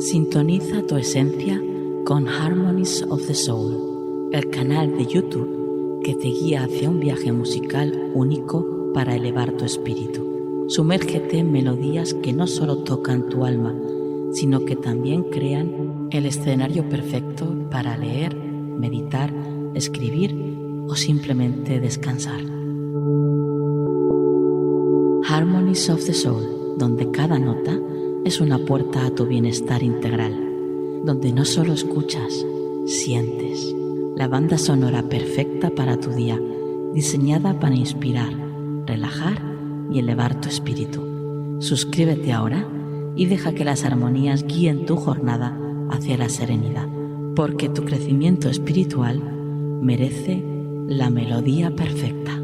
Sintoniza tu esencia con Harmonies of the Soul, el canal de YouTube que te guía hacia un viaje musical único para elevar tu espíritu. Sumérgete en melodías que no solo tocan tu alma, sino que también crean el escenario perfecto para leer, meditar, escribir o simplemente descansar. Harmonies of the Soul, donde cada nota es una puerta a tu bienestar integral, donde no solo escuchas, sientes. La banda sonora perfecta para tu día, diseñada para inspirar, relajar y elevar tu espíritu. Suscríbete ahora y deja que las armonías guíen tu jornada hacia la serenidad, porque tu crecimiento espiritual merece la melodía perfecta.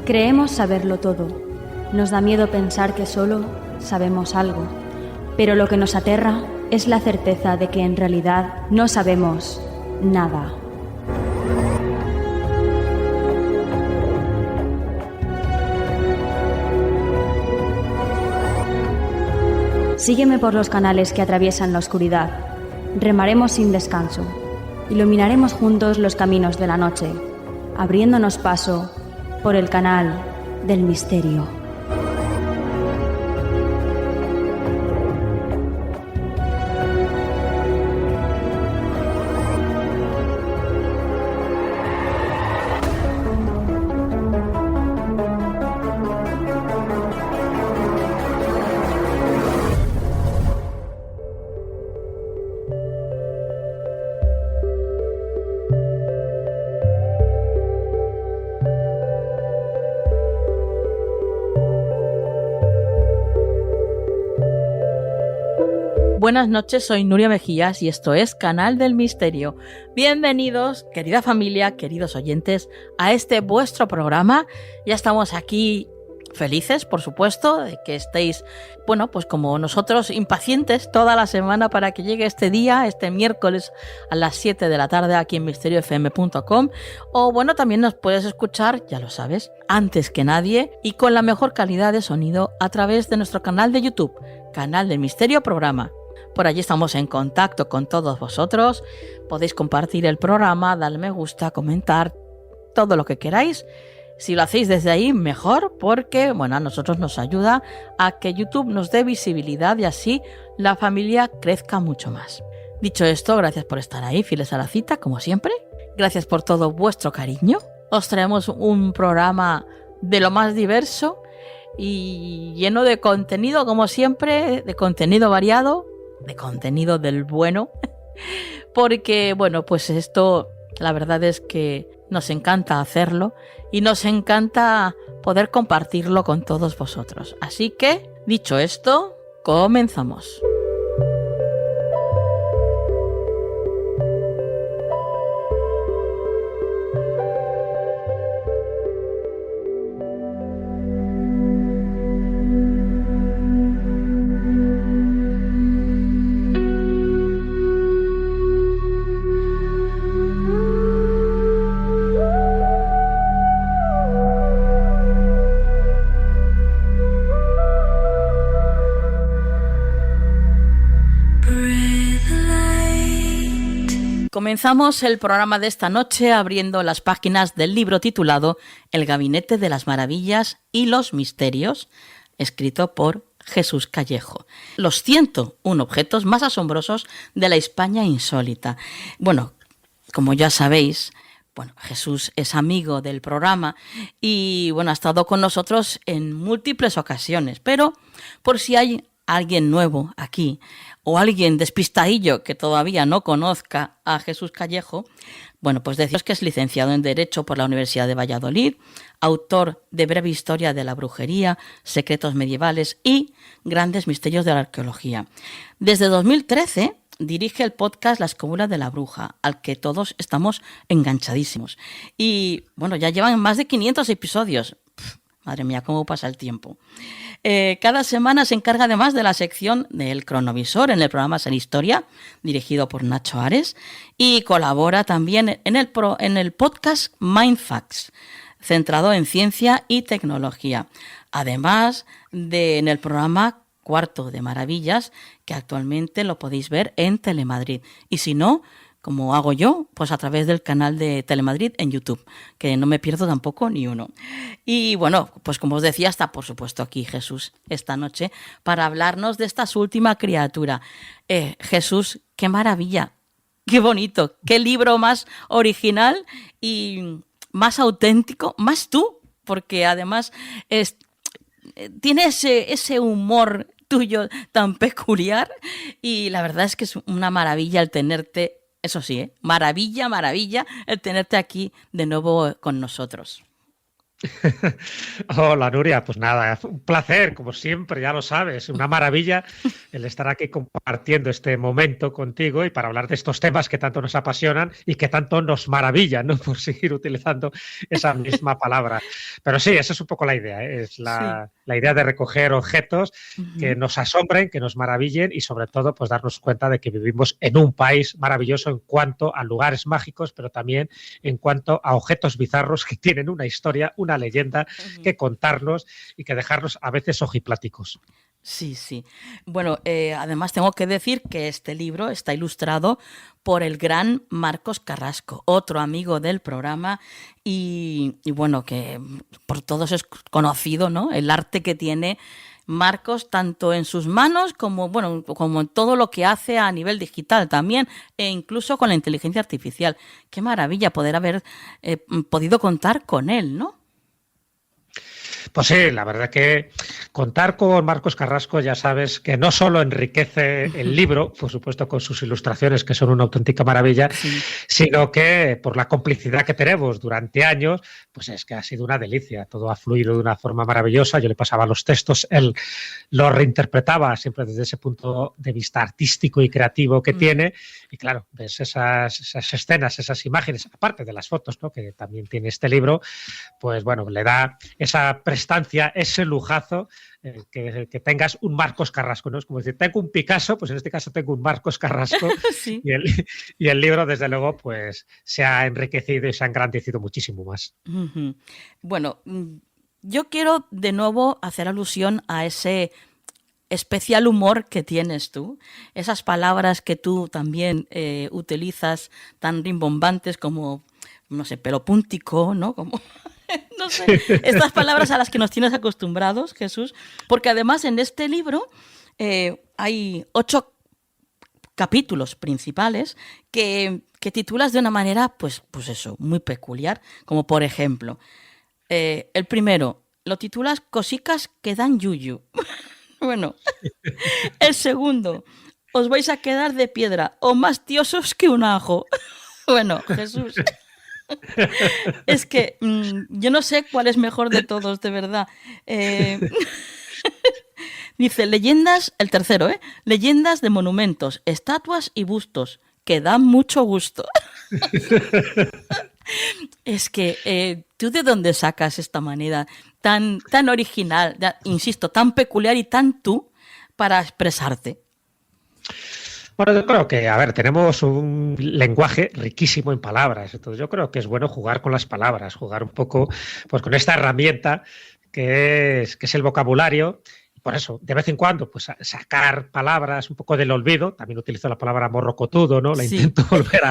Creemos saberlo todo. Nos da miedo pensar que solo sabemos algo, pero lo que nos aterra es la certeza de que en realidad no sabemos nada. Sígueme por los canales que atraviesan la oscuridad. Remaremos sin descanso. Iluminaremos juntos los caminos de la noche, abriéndonos paso por el canal del misterio. Buenas noches, soy Nuria Mejías y esto es Canal del Misterio. Bienvenidos, querida familia, queridos oyentes, a este vuestro programa. Ya estamos aquí felices, por supuesto, de que estéis, bueno, pues como nosotros, impacientes toda la semana para que llegue este día, este miércoles a las 7 de la tarde aquí en misteriofm.com. O bueno, también nos puedes escuchar, ya lo sabes, antes que nadie y con la mejor calidad de sonido a través de nuestro canal de YouTube, Canal del Misterio Programa. Por allí estamos en contacto con todos vosotros. Podéis compartir el programa, darle me gusta, comentar, todo lo que queráis. Si lo hacéis desde ahí, mejor, porque bueno, a nosotros nos ayuda a que YouTube nos dé visibilidad y así la familia crezca mucho más. Dicho esto, gracias por estar ahí, fieles a la cita, como siempre. Gracias por todo vuestro cariño. Os traemos un programa de lo más diverso y lleno de contenido, como siempre, de contenido variado, de contenido del bueno, porque bueno, pues esto la verdad es que nos encanta hacerlo y nos encanta poder compartirlo con todos vosotros. Así que, dicho esto, comenzamos. Comenzamos el programa de esta noche abriendo las páginas del libro titulado El Gabinete de las Maravillas y los Misterios, escrito por Jesús Callejo. Los 101 objetos más asombrosos de la España insólita. Bueno, como ya sabéis, bueno, Jesús es amigo del programa y bueno, ha estado con nosotros en múltiples ocasiones, pero por si hay alguien nuevo aquí o alguien despistadillo que todavía no conozca a Jesús Callejo, Bueno, pues deciros que es licenciado en Derecho por la Universidad de Valladolid, autor de Breve Historia de la Brujería, Secretos Medievales y Grandes Misterios de la Arqueología. Desde 2013 dirige el podcast La Escóbula de la Bruja, al que todos estamos enganchadísimos. Y bueno, ya llevan más de 500 episodios. Madre mía, cómo pasa el tiempo. Cada semana se encarga además de la sección del cronovisor en el programa Ser Historia, dirigido por Nacho Ares, y colabora también en el podcast Mindfacts, centrado en ciencia y tecnología. Además de en el programa Cuarto de Maravillas, que actualmente lo podéis ver en Telemadrid. Y si no, como hago yo, pues a través del canal de Telemadrid en YouTube, que no me pierdo tampoco ni uno. Y bueno, pues como os decía, está por supuesto aquí Jesús esta noche para hablarnos de esta su última criatura. Jesús, qué maravilla, qué bonito, qué libro más original y más auténtico, más tú, porque además tiene ese humor tuyo tan peculiar y la verdad es que es una maravilla el tenerte. Eso sí, maravilla el tenerte aquí de nuevo con nosotros. Hola Nuria, pues nada, un placer, como siempre, ya lo sabes, una maravilla el estar aquí compartiendo este momento contigo y para hablar de estos temas que tanto nos apasionan y que tanto nos maravillan, ¿no? Por seguir utilizando esa misma palabra. Pero sí, esa es un poco la idea, ¿eh? Es la idea de recoger objetos que nos asombren, que nos maravillen y sobre todo pues darnos cuenta de que vivimos en un país maravilloso en cuanto a lugares mágicos, pero también en cuanto a objetos bizarros que tienen una historia, una leyenda que contarnos y que dejarnos a veces ojipláticos. Sí, sí. Bueno, además tengo que decir que este libro está ilustrado por el gran Marcos Carrasco, otro amigo del programa y bueno, que por todos es conocido, ¿no? El arte que tiene Marcos tanto en sus manos como en todo lo que hace a nivel digital también e incluso con la inteligencia artificial. Qué maravilla poder haber podido contar con él, ¿no? Pues sí, la verdad que contar con Marcos Carrasco ya sabes que no solo enriquece el libro, por supuesto con sus ilustraciones que son una auténtica maravilla, sino que por la complicidad que tenemos durante años, pues es que ha sido una delicia, todo ha fluido de una forma maravillosa, yo le pasaba los textos, él los reinterpretaba siempre desde ese punto de vista artístico y creativo que tiene y claro, ves esas escenas, esas imágenes, aparte de las fotos, ¿no? Que también tiene este libro, pues bueno, le da esa prestancia, ese lujazo que tengas un Marcos Carrasco, ¿no? Es como decir, tengo un Picasso, pues en este caso tengo un Marcos Carrasco sí. y el libro, desde luego, pues se ha enriquecido y se ha engrandecido muchísimo más. Bueno, yo quiero de nuevo hacer alusión a ese especial humor que tienes tú, esas palabras que tú también utilizas tan rimbombantes como, no sé, pelopúntico, ¿no? Como... No sé, estas palabras a las que nos tienes acostumbrados, Jesús, porque además en este libro hay 8 capítulos principales que titulas de una manera, pues eso, muy peculiar, como por ejemplo, el primero, lo titulas Cosicas que dan yuyu. Bueno, el segundo, os vais a quedar de piedra o más tiosos que un ajo. Bueno, Jesús... Es que yo no sé cuál es mejor de todos, de verdad. Dice, leyendas, el tercero, leyendas de monumentos, estatuas y bustos, que dan mucho gusto. Es que, ¿tú de dónde sacas esta manera tan original, insisto, tan peculiar y tan tú para expresarte? Bueno, yo creo que, a ver, tenemos un lenguaje riquísimo en palabras, entonces yo creo que es bueno jugar con las palabras, jugar un poco pues con esta herramienta que es el vocabulario. Por eso, de vez en cuando, pues sacar palabras un poco del olvido, también utilizo la palabra morrocotudo, ¿no? La intento volver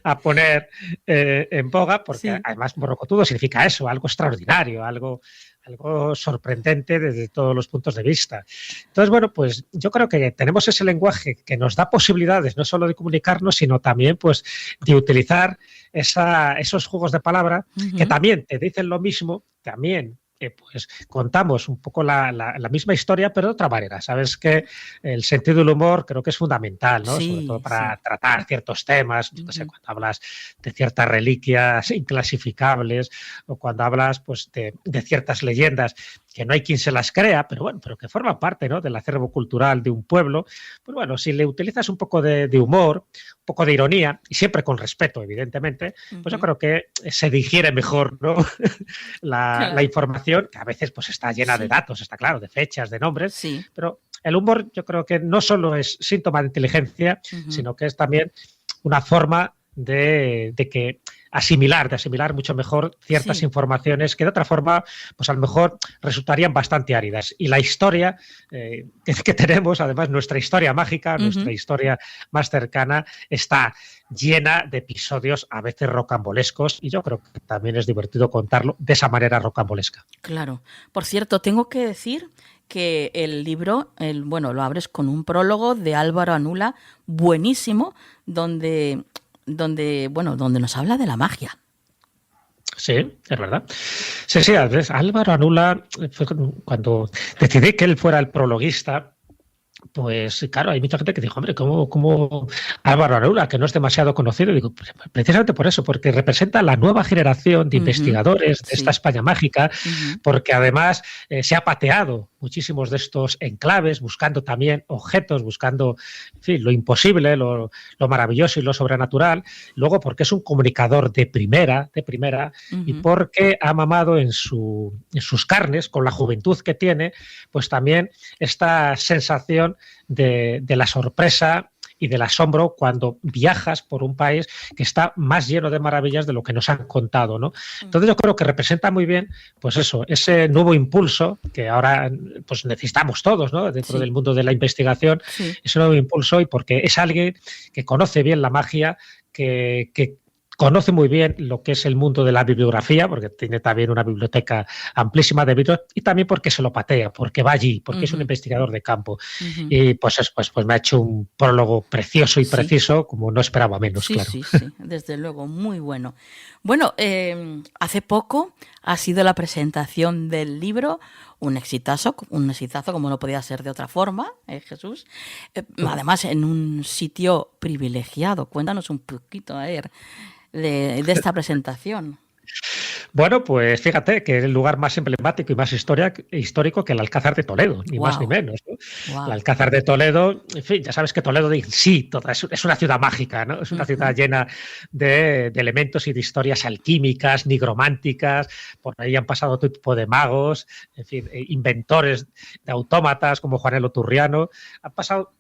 a poner en boga, porque además morrocotudo significa eso, algo extraordinario, algo sorprendente desde todos los puntos de vista. Entonces, bueno, pues yo creo que tenemos ese lenguaje que nos da posibilidades no solo de comunicarnos, sino también pues de utilizar esos juegos de palabra que también te dicen lo mismo, también pues contamos un poco la misma historia, pero de otra manera. Sabes que el sentido del humor creo que es fundamental, ¿no? Sí, sobre todo para sí. tratar ciertos temas, yo qué sé, cuando hablas de ciertas reliquias inclasificables o cuando hablas pues de ciertas leyendas que no hay quien se las crea, pero bueno, pero que forman parte, ¿no?, del acervo cultural de un pueblo. Pues bueno, si le utilizas un poco de humor, un poco de ironía, y siempre con respeto, evidentemente, pues yo creo que se digiere mejor, ¿no? la Claro. información, que a veces pues está llena de Sí, datos, está claro, de fechas, de nombres, sí. pero el humor yo creo que no solo es síntoma de inteligencia, Ujú. sino que es también una forma de que de asimilar mucho mejor ciertas Sí. informaciones que de otra forma, pues a lo mejor resultarían bastante áridas. Y la historia que tenemos, además nuestra historia mágica, nuestra Ujú. historia más cercana, está llena de episodios a veces rocambolescos y yo creo que también es divertido contarlo de esa manera rocambolesca. Claro. Por cierto, tengo que decir que el libro, bueno, lo abres con un prólogo de Álvaro Anula, buenísimo, donde nos habla de la magia. Sí, es verdad. Sí, sí, Álvaro Anula fue cuando decidí que él fuera el prologuista. Pues claro, hay mucha gente que dijo, hombre, ¿cómo Álvaro Arura, que no es demasiado conocido? Y digo, precisamente por eso, porque representa la nueva generación de Ujú. investigadores de esta Sí. España mágica, Ujú. porque además se ha pateado muchísimos de estos enclaves, buscando también objetos, buscando, en fin, lo imposible, lo maravilloso y lo sobrenatural. Luego, porque es un comunicador de primera, y Ujú. porque ha mamado en sus carnes, con la juventud que tiene, pues también esta sensación de la sorpresa y del asombro cuando viajas por un país que está más lleno de maravillas de lo que nos han contado, ¿no? Entonces yo creo que representa muy bien, pues eso, ese nuevo impulso que ahora pues necesitamos todos, ¿no?, dentro Sí. del mundo de la investigación, Sí. ese nuevo impulso, y porque es alguien que conoce bien la magia, que conoce muy bien lo que es el mundo de la bibliografía, porque tiene también una biblioteca amplísima de libros, y también porque se lo patea, porque va allí, porque es un Ujú. investigador de campo. Ujú. Y pues me ha hecho un prólogo precioso y Sí. preciso, como no esperaba menos, Sí, claro. sí, sí, desde luego, muy bueno. Bueno, hace poco ha sido la presentación del libro, un exitazo como no podía ser de otra forma, Jesús. Además, en un sitio privilegiado. Cuéntanos un poquito, a ver, de esta presentación. Bueno, pues fíjate que es el lugar más emblemático y más histórico que el Alcázar de Toledo, ni más ni Wow, menos, ¿no? El wow. Alcázar de Toledo, en fin, ya sabes que Toledo en sí es una ciudad mágica, ¿no? Es una ciudad llena de elementos y de historias alquímicas, nigrománticas, por ahí han pasado todo tipo de magos, en fin, inventores de autómatas como Juanelo Turriano, han pasado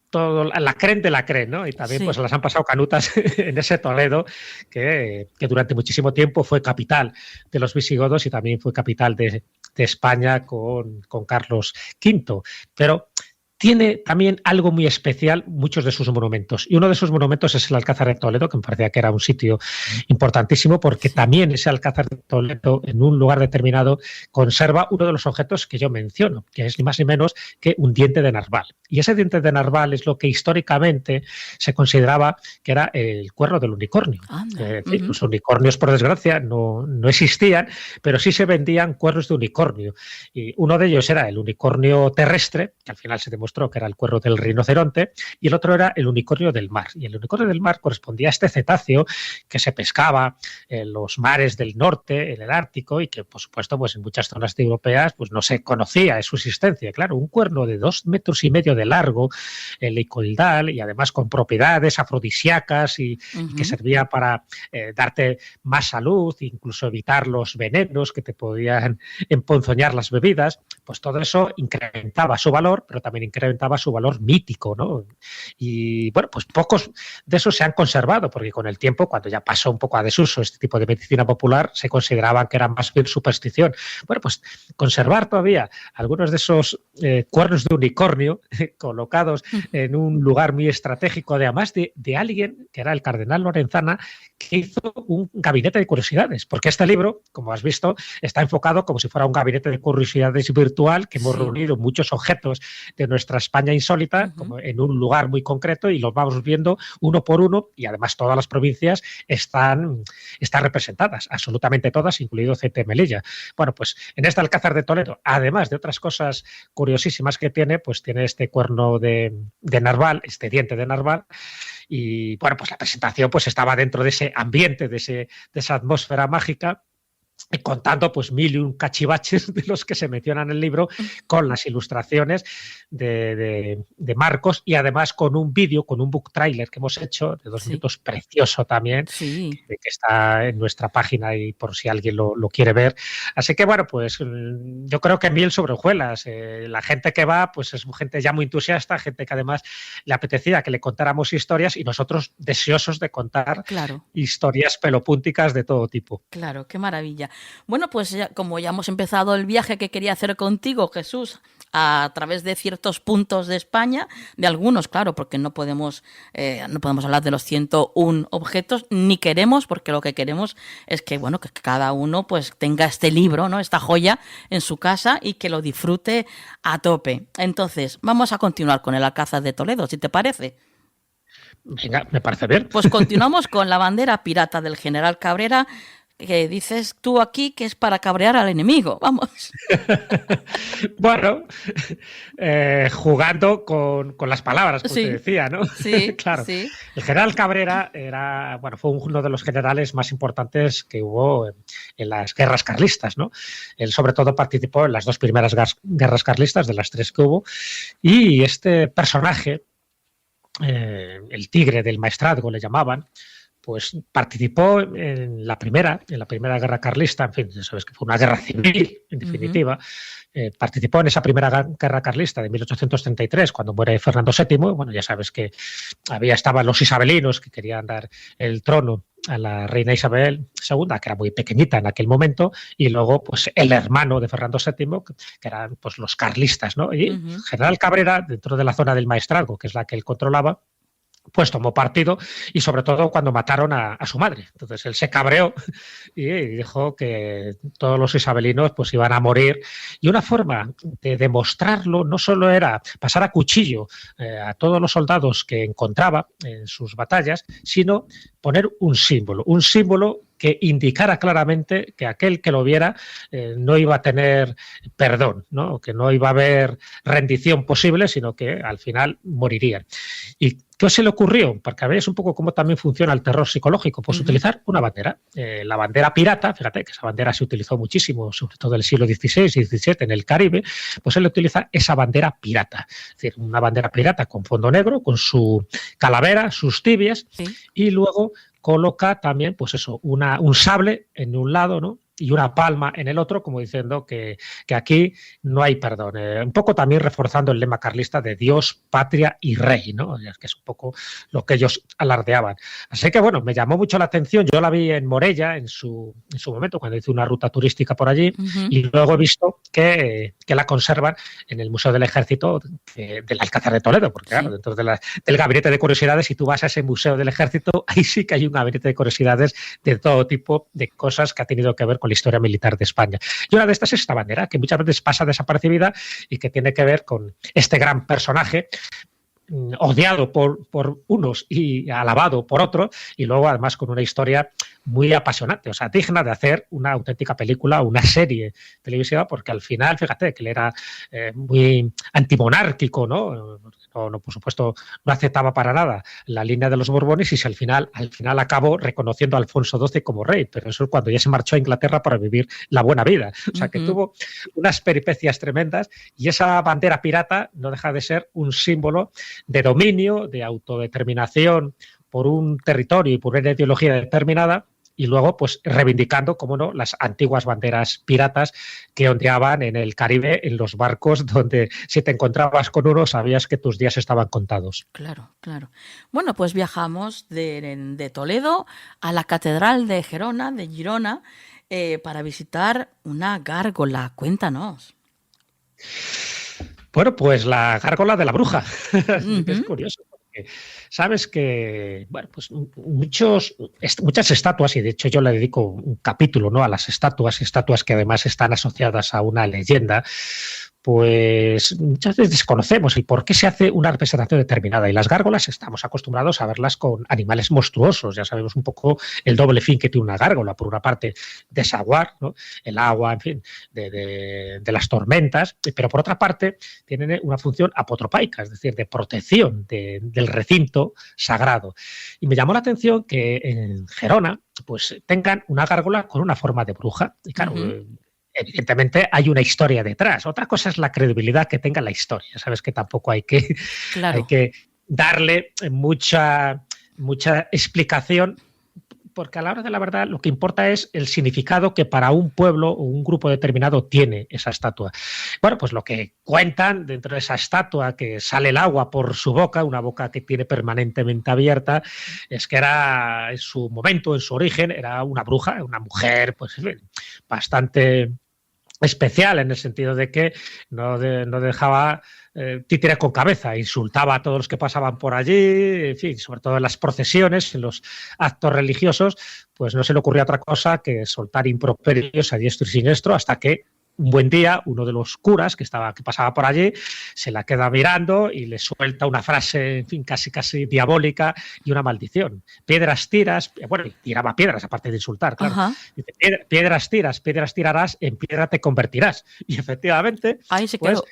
todo, la creen de la creen, ¿no? Y también pues Sí. las han pasado canutas en ese Toledo que durante muchísimo tiempo fue capital de los visigodos y también fue capital de España con Carlos V. Pero tiene también algo muy especial muchos de sus monumentos. Y uno de sus monumentos es el Alcázar de Toledo, que me parecía que era un sitio importantísimo, porque Sí. también ese Alcázar de Toledo, en un lugar determinado, conserva uno de los objetos que yo menciono, que es ni más ni menos que un diente de narval. Y ese diente de narval es lo que históricamente se consideraba que era el cuerno del unicornio. Anda. En fin, los unicornios, por desgracia, no existían, pero sí se vendían cuernos de unicornio. Y uno de ellos era el unicornio terrestre, que al final se demostró que era el cuerno del rinoceronte, y el otro era el unicornio del mar. Y el unicornio del mar correspondía a este cetáceo que se pescaba en los mares del norte, en el Ártico, y que, por supuesto, pues en muchas zonas europeas pues no se conocía de su existencia. Claro, un cuerno de 2,5 metros de largo, helicoidal, y además con propiedades afrodisíacas y que servía para darte más salud, incluso evitar los venenos que te podían emponzoñar las bebidas, pues todo eso incrementaba su valor, pero también incrementaba su valor mítico, ¿no? Y bueno, pues pocos de esos se han conservado, porque con el tiempo, cuando ya pasó un poco a desuso este tipo de medicina popular, se consideraban que eran más bien superstición. Bueno, pues conservar todavía algunos de esos cuernos de unicornio colocados en un lugar muy estratégico, además de alguien que era el cardenal Lorenzana, que hizo un gabinete de curiosidades, porque este libro, como has visto, está enfocado como si fuera un gabinete de curiosidades virtual, que hemos reunido muchos objetos de nuestra España insólita, como en un lugar muy concreto, y los vamos viendo uno por uno, y además todas las provincias están representadas, absolutamente todas, incluido Ceuta y Melilla. Bueno, pues en este Alcázar de Toledo, además de otras cosas curiosísimas que tiene, pues tiene este cuerno de narval, este diente de narval. Y bueno, pues la presentación pues estaba dentro de ese ambiente, de esa atmósfera mágica, contando pues 1001 cachivaches de los que se mencionan en el libro, con las ilustraciones de Marcos, y además con un vídeo, con un book trailer que hemos hecho de 2 minutos, precioso también, que está en nuestra página y por si alguien lo quiere ver. Así que bueno, pues yo creo que miel sobre hojuelas. La gente que va pues es gente ya muy entusiasta, gente que además le apetecía que le contáramos historias, y nosotros deseosos de contar historias pelopúnticas de todo tipo. Claro, qué maravilla. Bueno, pues como ya hemos empezado el viaje que quería hacer contigo, Jesús, a través de ciertos puntos de España, de algunos, claro, porque no podemos hablar de los 101 objetos, ni queremos, porque lo que queremos es que, bueno, que cada uno pues tenga este libro, ¿no?, esta joya en su casa y que lo disfrute a tope. Entonces, vamos a continuar con el Alcázar de Toledo, si te parece. Venga, me parece bien. Pues continuamos con la bandera pirata del general Cabrera, que dices tú aquí que es para cabrear al enemigo, vamos. Bueno, jugando con las palabras, como te decía, ¿no? Sí, claro. Sí. El general Cabrera fue uno de los generales más importantes que hubo en las guerras carlistas, ¿no? Él sobre todo participó en las 2 primeras guerras carlistas, de las 3 que hubo, y este personaje, el tigre del maestrazgo le llamaban, pues participó en la primera guerra carlista. En fin, ya sabes que fue una guerra civil, en definitiva. Participó en esa primera guerra carlista de 1833, cuando muere Fernando VII. Bueno, ya sabes que estaban los isabelinos que querían dar el trono a la reina Isabel II, que era muy pequeñita en aquel momento, y luego pues el hermano de Fernando VII, que eran pues los carlistas, ¿no? Y general Cabrera, dentro de la zona del maestrazgo, que es la que él controlaba, pues tomó partido, y sobre todo cuando mataron a su madre. Entonces él se cabreó y dijo que todos los isabelinos pues iban a morir, y una forma de demostrarlo no solo era pasar a cuchillo a todos los soldados que encontraba en sus batallas, sino poner un símbolo que indicara claramente que aquel que lo viera no iba a tener perdón, ¿no? Que no iba a haber rendición posible, sino que al final morirían. ¿Y qué se le ocurrió? Porque veis un poco cómo también funciona el terror psicológico. Pues utilizar una bandera, la bandera pirata. Fíjate que esa bandera se utilizó muchísimo, sobre todo en el siglo XVI y XVII en el Caribe. Pues él utiliza esa bandera pirata, es decir, una bandera pirata con fondo negro, con su calavera, sus tibias, y luego coloca también, pues eso, un sable en un lado, ¿no?, y una palma en el otro, como diciendo que aquí no hay perdón. Un poco también reforzando el lema carlista de Dios, patria y rey, ¿no? Que es un poco lo que ellos alardeaban. Así que, bueno, me llamó mucho la atención. Yo la vi en Morella en su momento, cuando hice una ruta turística por allí, y luego he visto que la conservan en el Museo del Ejército del Alcázar de Toledo, porque claro, dentro del gabinete de curiosidades, si tú vas a ese Museo del Ejército, ahí sí que hay un gabinete de curiosidades de todo tipo de cosas que ha tenido que ver con la historia militar de España. Y una de estas es esta bandera, que muchas veces pasa desapercibida y que tiene que ver con este gran personaje odiado por unos y alabado por otros, y luego además con una historia muy apasionante, o sea, digna de hacer una auténtica película, una serie televisiva, porque al final, fíjate, que él era muy antimonárquico, ¿no? No, por supuesto, no aceptaba para nada la línea de los Borbones, y si al final acabó reconociendo a Alfonso XII como rey, pero eso es cuando ya se marchó a Inglaterra para vivir la buena vida. O sea, que tuvo unas peripecias tremendas, y esa bandera pirata no deja de ser un símbolo de dominio, de autodeterminación por un territorio y por una ideología determinada, y luego pues reivindicando, como no, las antiguas banderas piratas que ondeaban en el Caribe, en los barcos, donde si te encontrabas con uno sabías que tus días estaban contados. Claro, claro. Bueno, pues viajamos de Toledo a la Catedral de Girona, para visitar una gárgola. Cuéntanos. Bueno, pues la gárgola de la bruja. Es curioso. sabes que bueno, pues muchas estatuas, y de hecho yo le dedico un capítulo, ¿no?, a las estatuas que además están asociadas a una leyenda, pues muchas veces desconocemos el por qué se hace una representación determinada. Y las gárgolas estamos acostumbrados a verlas con animales monstruosos. Ya sabemos un poco el doble fin que tiene una gárgola. Por una parte, desaguar, ¿no?, el agua, en fin, de las tormentas, pero por otra parte tienen una función apotropaica, es decir, de protección del recinto sagrado. Y me llamó la atención que en Gerona pues tengan una gárgola con una forma de bruja. Y claro, evidentemente hay una historia detrás. Otra cosa es la credibilidad que tenga la historia. Sabes que tampoco hay que, hay que darle mucha explicación, porque a la hora de la verdad lo que importa es el significado que para un pueblo o un grupo determinado tiene esa estatua. Bueno, pues lo que cuentan dentro de esa estatua, que sale el agua por su boca, una boca que tiene permanentemente abierta, es que era en su momento, en su origen, era una bruja, una mujer pues bastante especial, en el sentido de que no dejaba títere con cabeza, insultaba a todos los que pasaban por allí, en fin, sobre todo en las procesiones, en los actos religiosos, pues no se le ocurría otra cosa que soltar improperios a diestro y siniestro, hasta que un buen día uno de los curas que pasaba por allí se la queda mirando y le suelta una frase, en fin, casi diabólica, y una maldición. Piedras tiras, bueno, y tiraba piedras aparte de insultar, claro. Dice, piedras tiras, piedras tirarás, en piedra te convertirás. Y efectivamente, ahí se pues, quedó.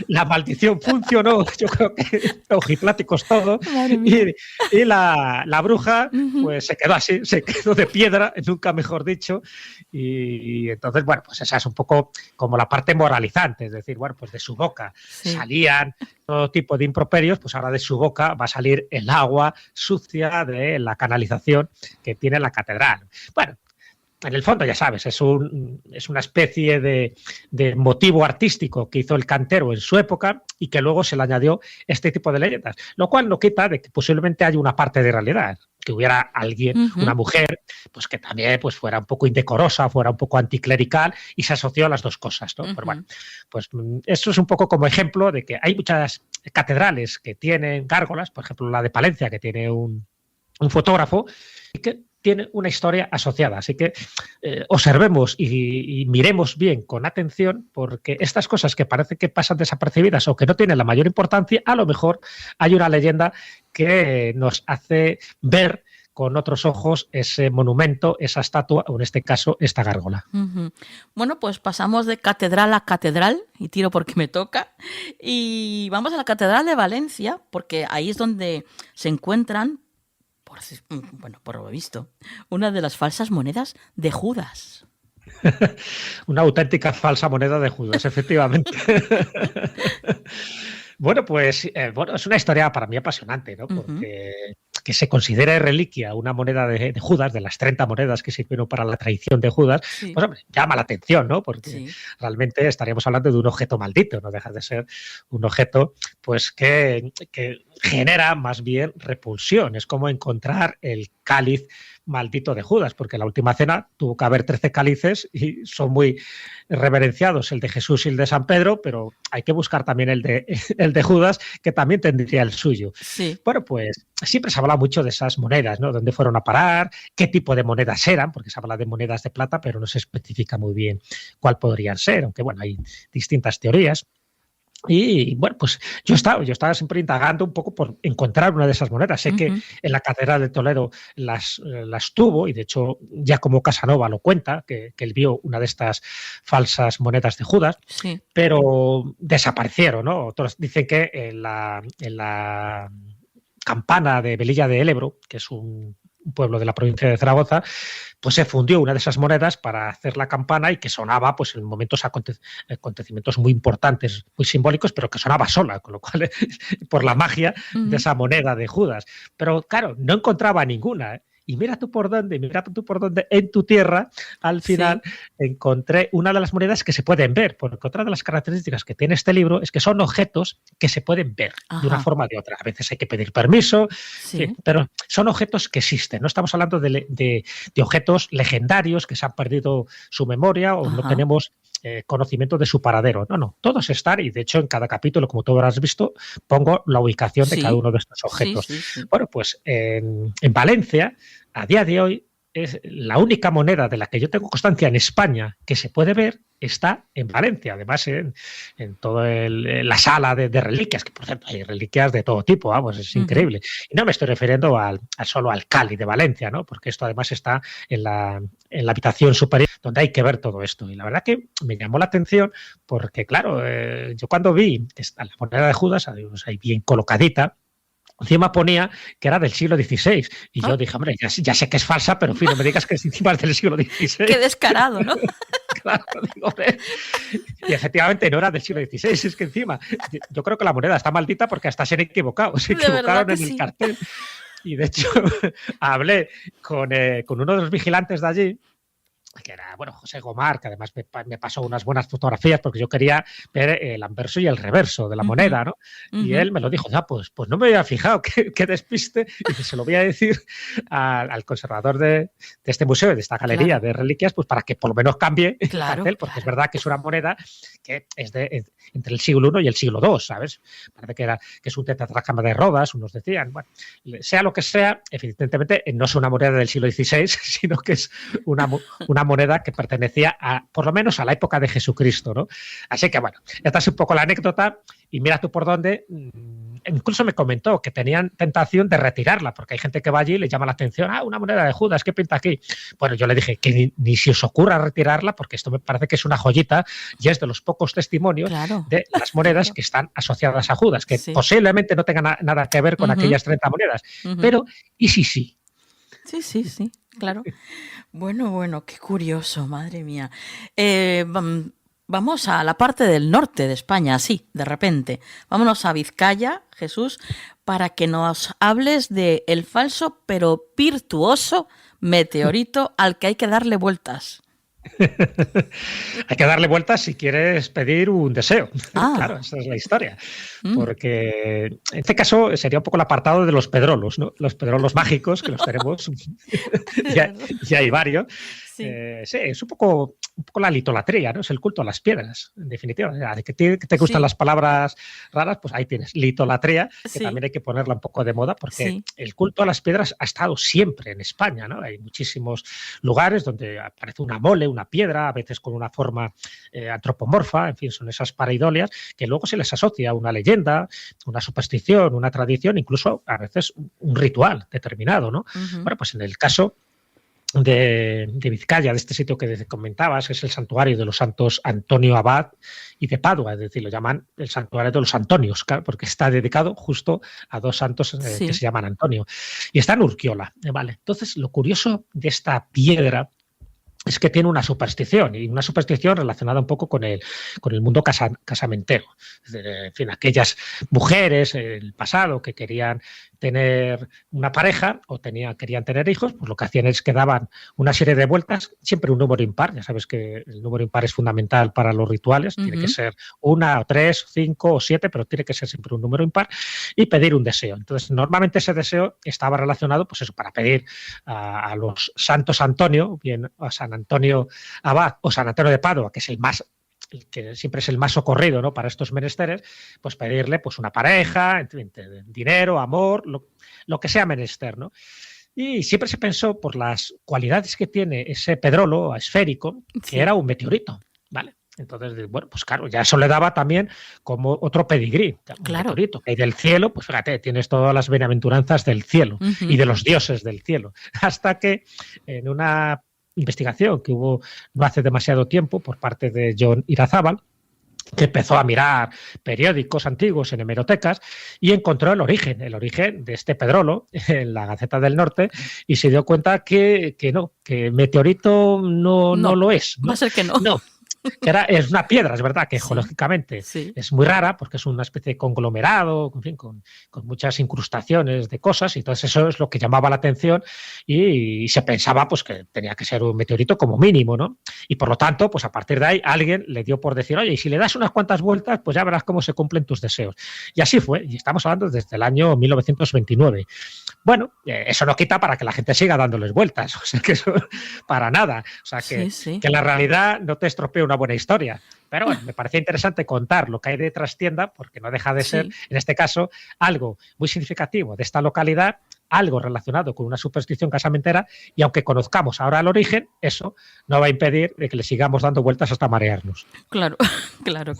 La maldición funcionó, yo creo que ojipláticos todo, y la bruja pues se quedó así, se quedó de piedra, nunca mejor dicho, y entonces, bueno, pues esa es un poco como la parte moralizante, es decir, bueno, pues de su boca salían todo tipo de improperios, pues ahora de su boca va a salir el agua sucia de la canalización que tiene la catedral. Bueno, en el fondo, ya sabes, es una especie de motivo artístico que hizo el cantero en su época y que luego se le añadió este tipo de leyendas, lo cual no quita de que posiblemente haya una parte de realidad, que hubiera alguien, una mujer, pues que también pues fuera un poco indecorosa, fuera un poco anticlerical y se asoció a las dos cosas, ¿no? Pero bueno, pues eso es un poco como ejemplo de que hay muchas catedrales que tienen gárgolas, por ejemplo la de Palencia, que tiene un fotógrafo, y que tiene una historia asociada. Así que observemos y miremos bien con atención, porque estas cosas que parece que pasan desapercibidas o que no tienen la mayor importancia, a lo mejor hay una leyenda que nos hace ver con otros ojos ese monumento, esa estatua, o en este caso, esta gárgola. Bueno, pues pasamos de catedral a catedral, y tiro porque me toca, y vamos a la Catedral de Valencia, porque ahí es donde se encuentran, por lo visto, una de las falsas monedas de Judas. Una auténtica falsa moneda de Judas, efectivamente. Bueno, pues es una historia para mí apasionante, ¿no? Porque que se considere reliquia una moneda de Judas, de las 30 monedas que sirvieron para la traición de Judas, pues hombre, llama la atención, ¿no? Porque realmente estaríamos hablando de un objeto maldito, no deja de ser un objeto pues que genera más bien repulsión. Es como encontrar el cáliz maldito de Judas, porque en la última cena tuvo que haber 13 cálices y son muy reverenciados, el de Jesús y el de San Pedro, pero hay que buscar también el de Judas, que también tendría el suyo. Bueno, pues siempre se habla mucho de esas monedas, ¿no? ¿Dónde fueron a parar? ¿Qué tipo de monedas eran? Porque se habla de monedas de plata, pero no se especifica muy bien cuál podrían ser, aunque bueno, hay distintas teorías. Y bueno, pues yo estaba siempre indagando un poco por encontrar una de esas monedas. Sé que en la Catedral de Toledo las tuvo, y de hecho Giacomo Casanova lo cuenta, que él vio una de estas falsas monedas de Judas, pero desaparecieron, ¿no? Otros dicen que en la Campana de Velilla de Elebro, que es un pueblo de la provincia de Zaragoza, pues se fundió una de esas monedas para hacer la campana y que sonaba pues en momentos acontecimientos muy importantes, muy simbólicos, pero que sonaba sola, con lo cual por la magia de esa moneda de Judas. Pero claro, no encontraba ninguna, ¿eh? Y mira tú por dónde, en tu tierra, al final encontré una de las monedas que se pueden ver, porque otra de las características que tiene este libro es que son objetos que se pueden ver de una forma o de otra. A veces hay que pedir permiso, pero son objetos que existen. No estamos hablando de objetos legendarios que se han perdido su memoria o no tenemos conocimiento de su paradero. No, todos están, y de hecho en cada capítulo, como tú habrás visto, pongo la ubicación de cada uno de estos objetos. Sí. Bueno, pues en Valencia, a día de hoy, es la única moneda de la que yo tengo constancia en España que se puede ver, está en Valencia. Además, en toda la sala de reliquias, que por cierto hay reliquias de todo tipo, vamos, es increíble. Y no me estoy refiriendo solo al Cali de Valencia, ¿no? Porque esto además está en la habitación superior, donde hay que ver todo esto. Y la verdad que me llamó la atención porque, claro, yo cuando vi la moneda de Judas, ahí bien colocadita, encima ponía que era del siglo XVI. Y yo dije, hombre, ya sé que es falsa, pero en fin, no me digas que es encima del siglo XVI. Qué descarado, ¿no? Claro, digo, hombre. Y efectivamente no era del siglo XVI, es que encima, yo creo que la moneda está maldita porque hasta se han equivocado. Se equivocaron en el cartel. Y de hecho, hablé con uno de los vigilantes de allí, que era, bueno, José Gomar, que además me pasó unas buenas fotografías porque yo quería ver el anverso y el reverso de la moneda, ¿no? Y él me lo dijo, pues no me había fijado, qué despiste, y se lo voy a decir al conservador de este museo, de esta galería de reliquias, pues para que por lo menos cambie el cartel, porque es verdad que es una moneda que es entre el siglo I y el siglo II, ¿sabes? Parece que es un tetradracma de Rodas, unos decían. Bueno, sea lo que sea, evidentemente no es una moneda del siglo XVI, sino que es una moneda que pertenecía por lo menos a la época de Jesucristo, ¿no? Así que bueno, esta es un poco la anécdota y mira tú por dónde. Incluso me comentó que tenían tentación de retirarla, porque hay gente que va allí y le llama la atención, una moneda de Judas, ¿qué pinta aquí? Bueno, yo le dije que ni se os ocurra retirarla, porque esto me parece que es una joyita y es de los pocos testimonios de las monedas que están asociadas a Judas, que posiblemente no tengan nada que ver con aquellas 30 monedas, pero ¿y si sí? Sí, claro. Bueno, qué curioso, madre mía. Vamos a la parte del norte de España, así, de repente. Vámonos a Vizcaya, Jesús, para que nos hables de el falso pero virtuoso meteorito al que hay que darle vueltas. Hay que darle vueltas si quieres pedir un deseo. Claro, esa es la historia. Porque en este caso sería un poco el apartado de los pedrolos, ¿no? Los pedrolos mágicos, que los tenemos. ya hay varios. Sí, es un poco la litolatría, ¿no? Es el culto a las piedras, en definitiva. De que te gustan las palabras raras, pues ahí tienes litolatría, que también hay que ponerla un poco de moda, porque el culto a las piedras ha estado siempre en España, ¿no? Hay muchísimos lugares donde aparece una mole, una piedra, a veces con una forma antropomorfa, en fin, son esas pareidolias que luego se les asocia a una leyenda, una superstición, una tradición, incluso a veces un ritual determinado, ¿no? Bueno, pues en el caso de Vizcaya, de este sitio que comentabas, es el santuario de los santos Antonio Abad y de Padua, es decir, lo llaman el santuario de los Antonios, claro, porque está dedicado justo a dos santos que se llaman Antonio. Y está en Urquiola, ¿vale? Entonces, lo curioso de esta piedra es que tiene una superstición, y una superstición relacionada un poco con el mundo casamentero. Es decir, en fin, aquellas mujeres en el pasado que querían tener una pareja o querían tener hijos, pues lo que hacían es que daban una serie de vueltas, siempre un número impar, ya sabes que el número impar es fundamental para los rituales, tiene que ser 1 o 3, 5 o 7, pero tiene que ser siempre un número impar, y pedir un deseo. Entonces, normalmente ese deseo estaba relacionado, pues eso, para pedir a los santos Antonio, bien a San Antonio Abad o San Antonio de Padua, que es el que siempre es el más socorrido, ¿no?, para estos menesteres, pues pedirle pues una pareja, dinero, amor, lo que sea menester, ¿no? Y siempre se pensó, por las cualidades que tiene ese pedrolo esférico, que era un meteorito, ¿vale? Entonces, bueno, pues claro, ya eso le daba también como otro pedigrí, un meteorito que hay del cielo, pues fíjate, tienes todas las bienaventuranzas del cielo y de los dioses del cielo, hasta que en una investigación que hubo no hace demasiado tiempo por parte de John Irazábal, que empezó a mirar periódicos antiguos en hemerotecas y encontró el origen de este pedrolo en la Gaceta del Norte y se dio cuenta que meteorito no lo es. Va a ser que no. No. Es una piedra, es verdad que geológicamente es muy rara porque es una especie de conglomerado, en fin, con muchas incrustaciones de cosas, y entonces eso es lo que llamaba la atención y se pensaba pues que tenía que ser un meteorito como mínimo, ¿no? Y por lo tanto, pues a partir de ahí alguien le dio por decir, oye, y si le das unas cuantas vueltas, pues ya verás cómo se cumplen tus deseos. Y así fue, y estamos hablando desde el año 1929. Bueno, eso no quita para que la gente siga dándoles vueltas, o sea que eso para nada, o sea que la realidad no te estropea una una buena historia. Pero bueno, me parecía interesante contar lo que hay de trastienda, porque no deja de ser, en este caso, algo muy significativo de esta localidad, algo relacionado con una superstición casamentera, y aunque conozcamos ahora el origen, eso no va a impedir de que le sigamos dando vueltas hasta marearnos. Claro, claro.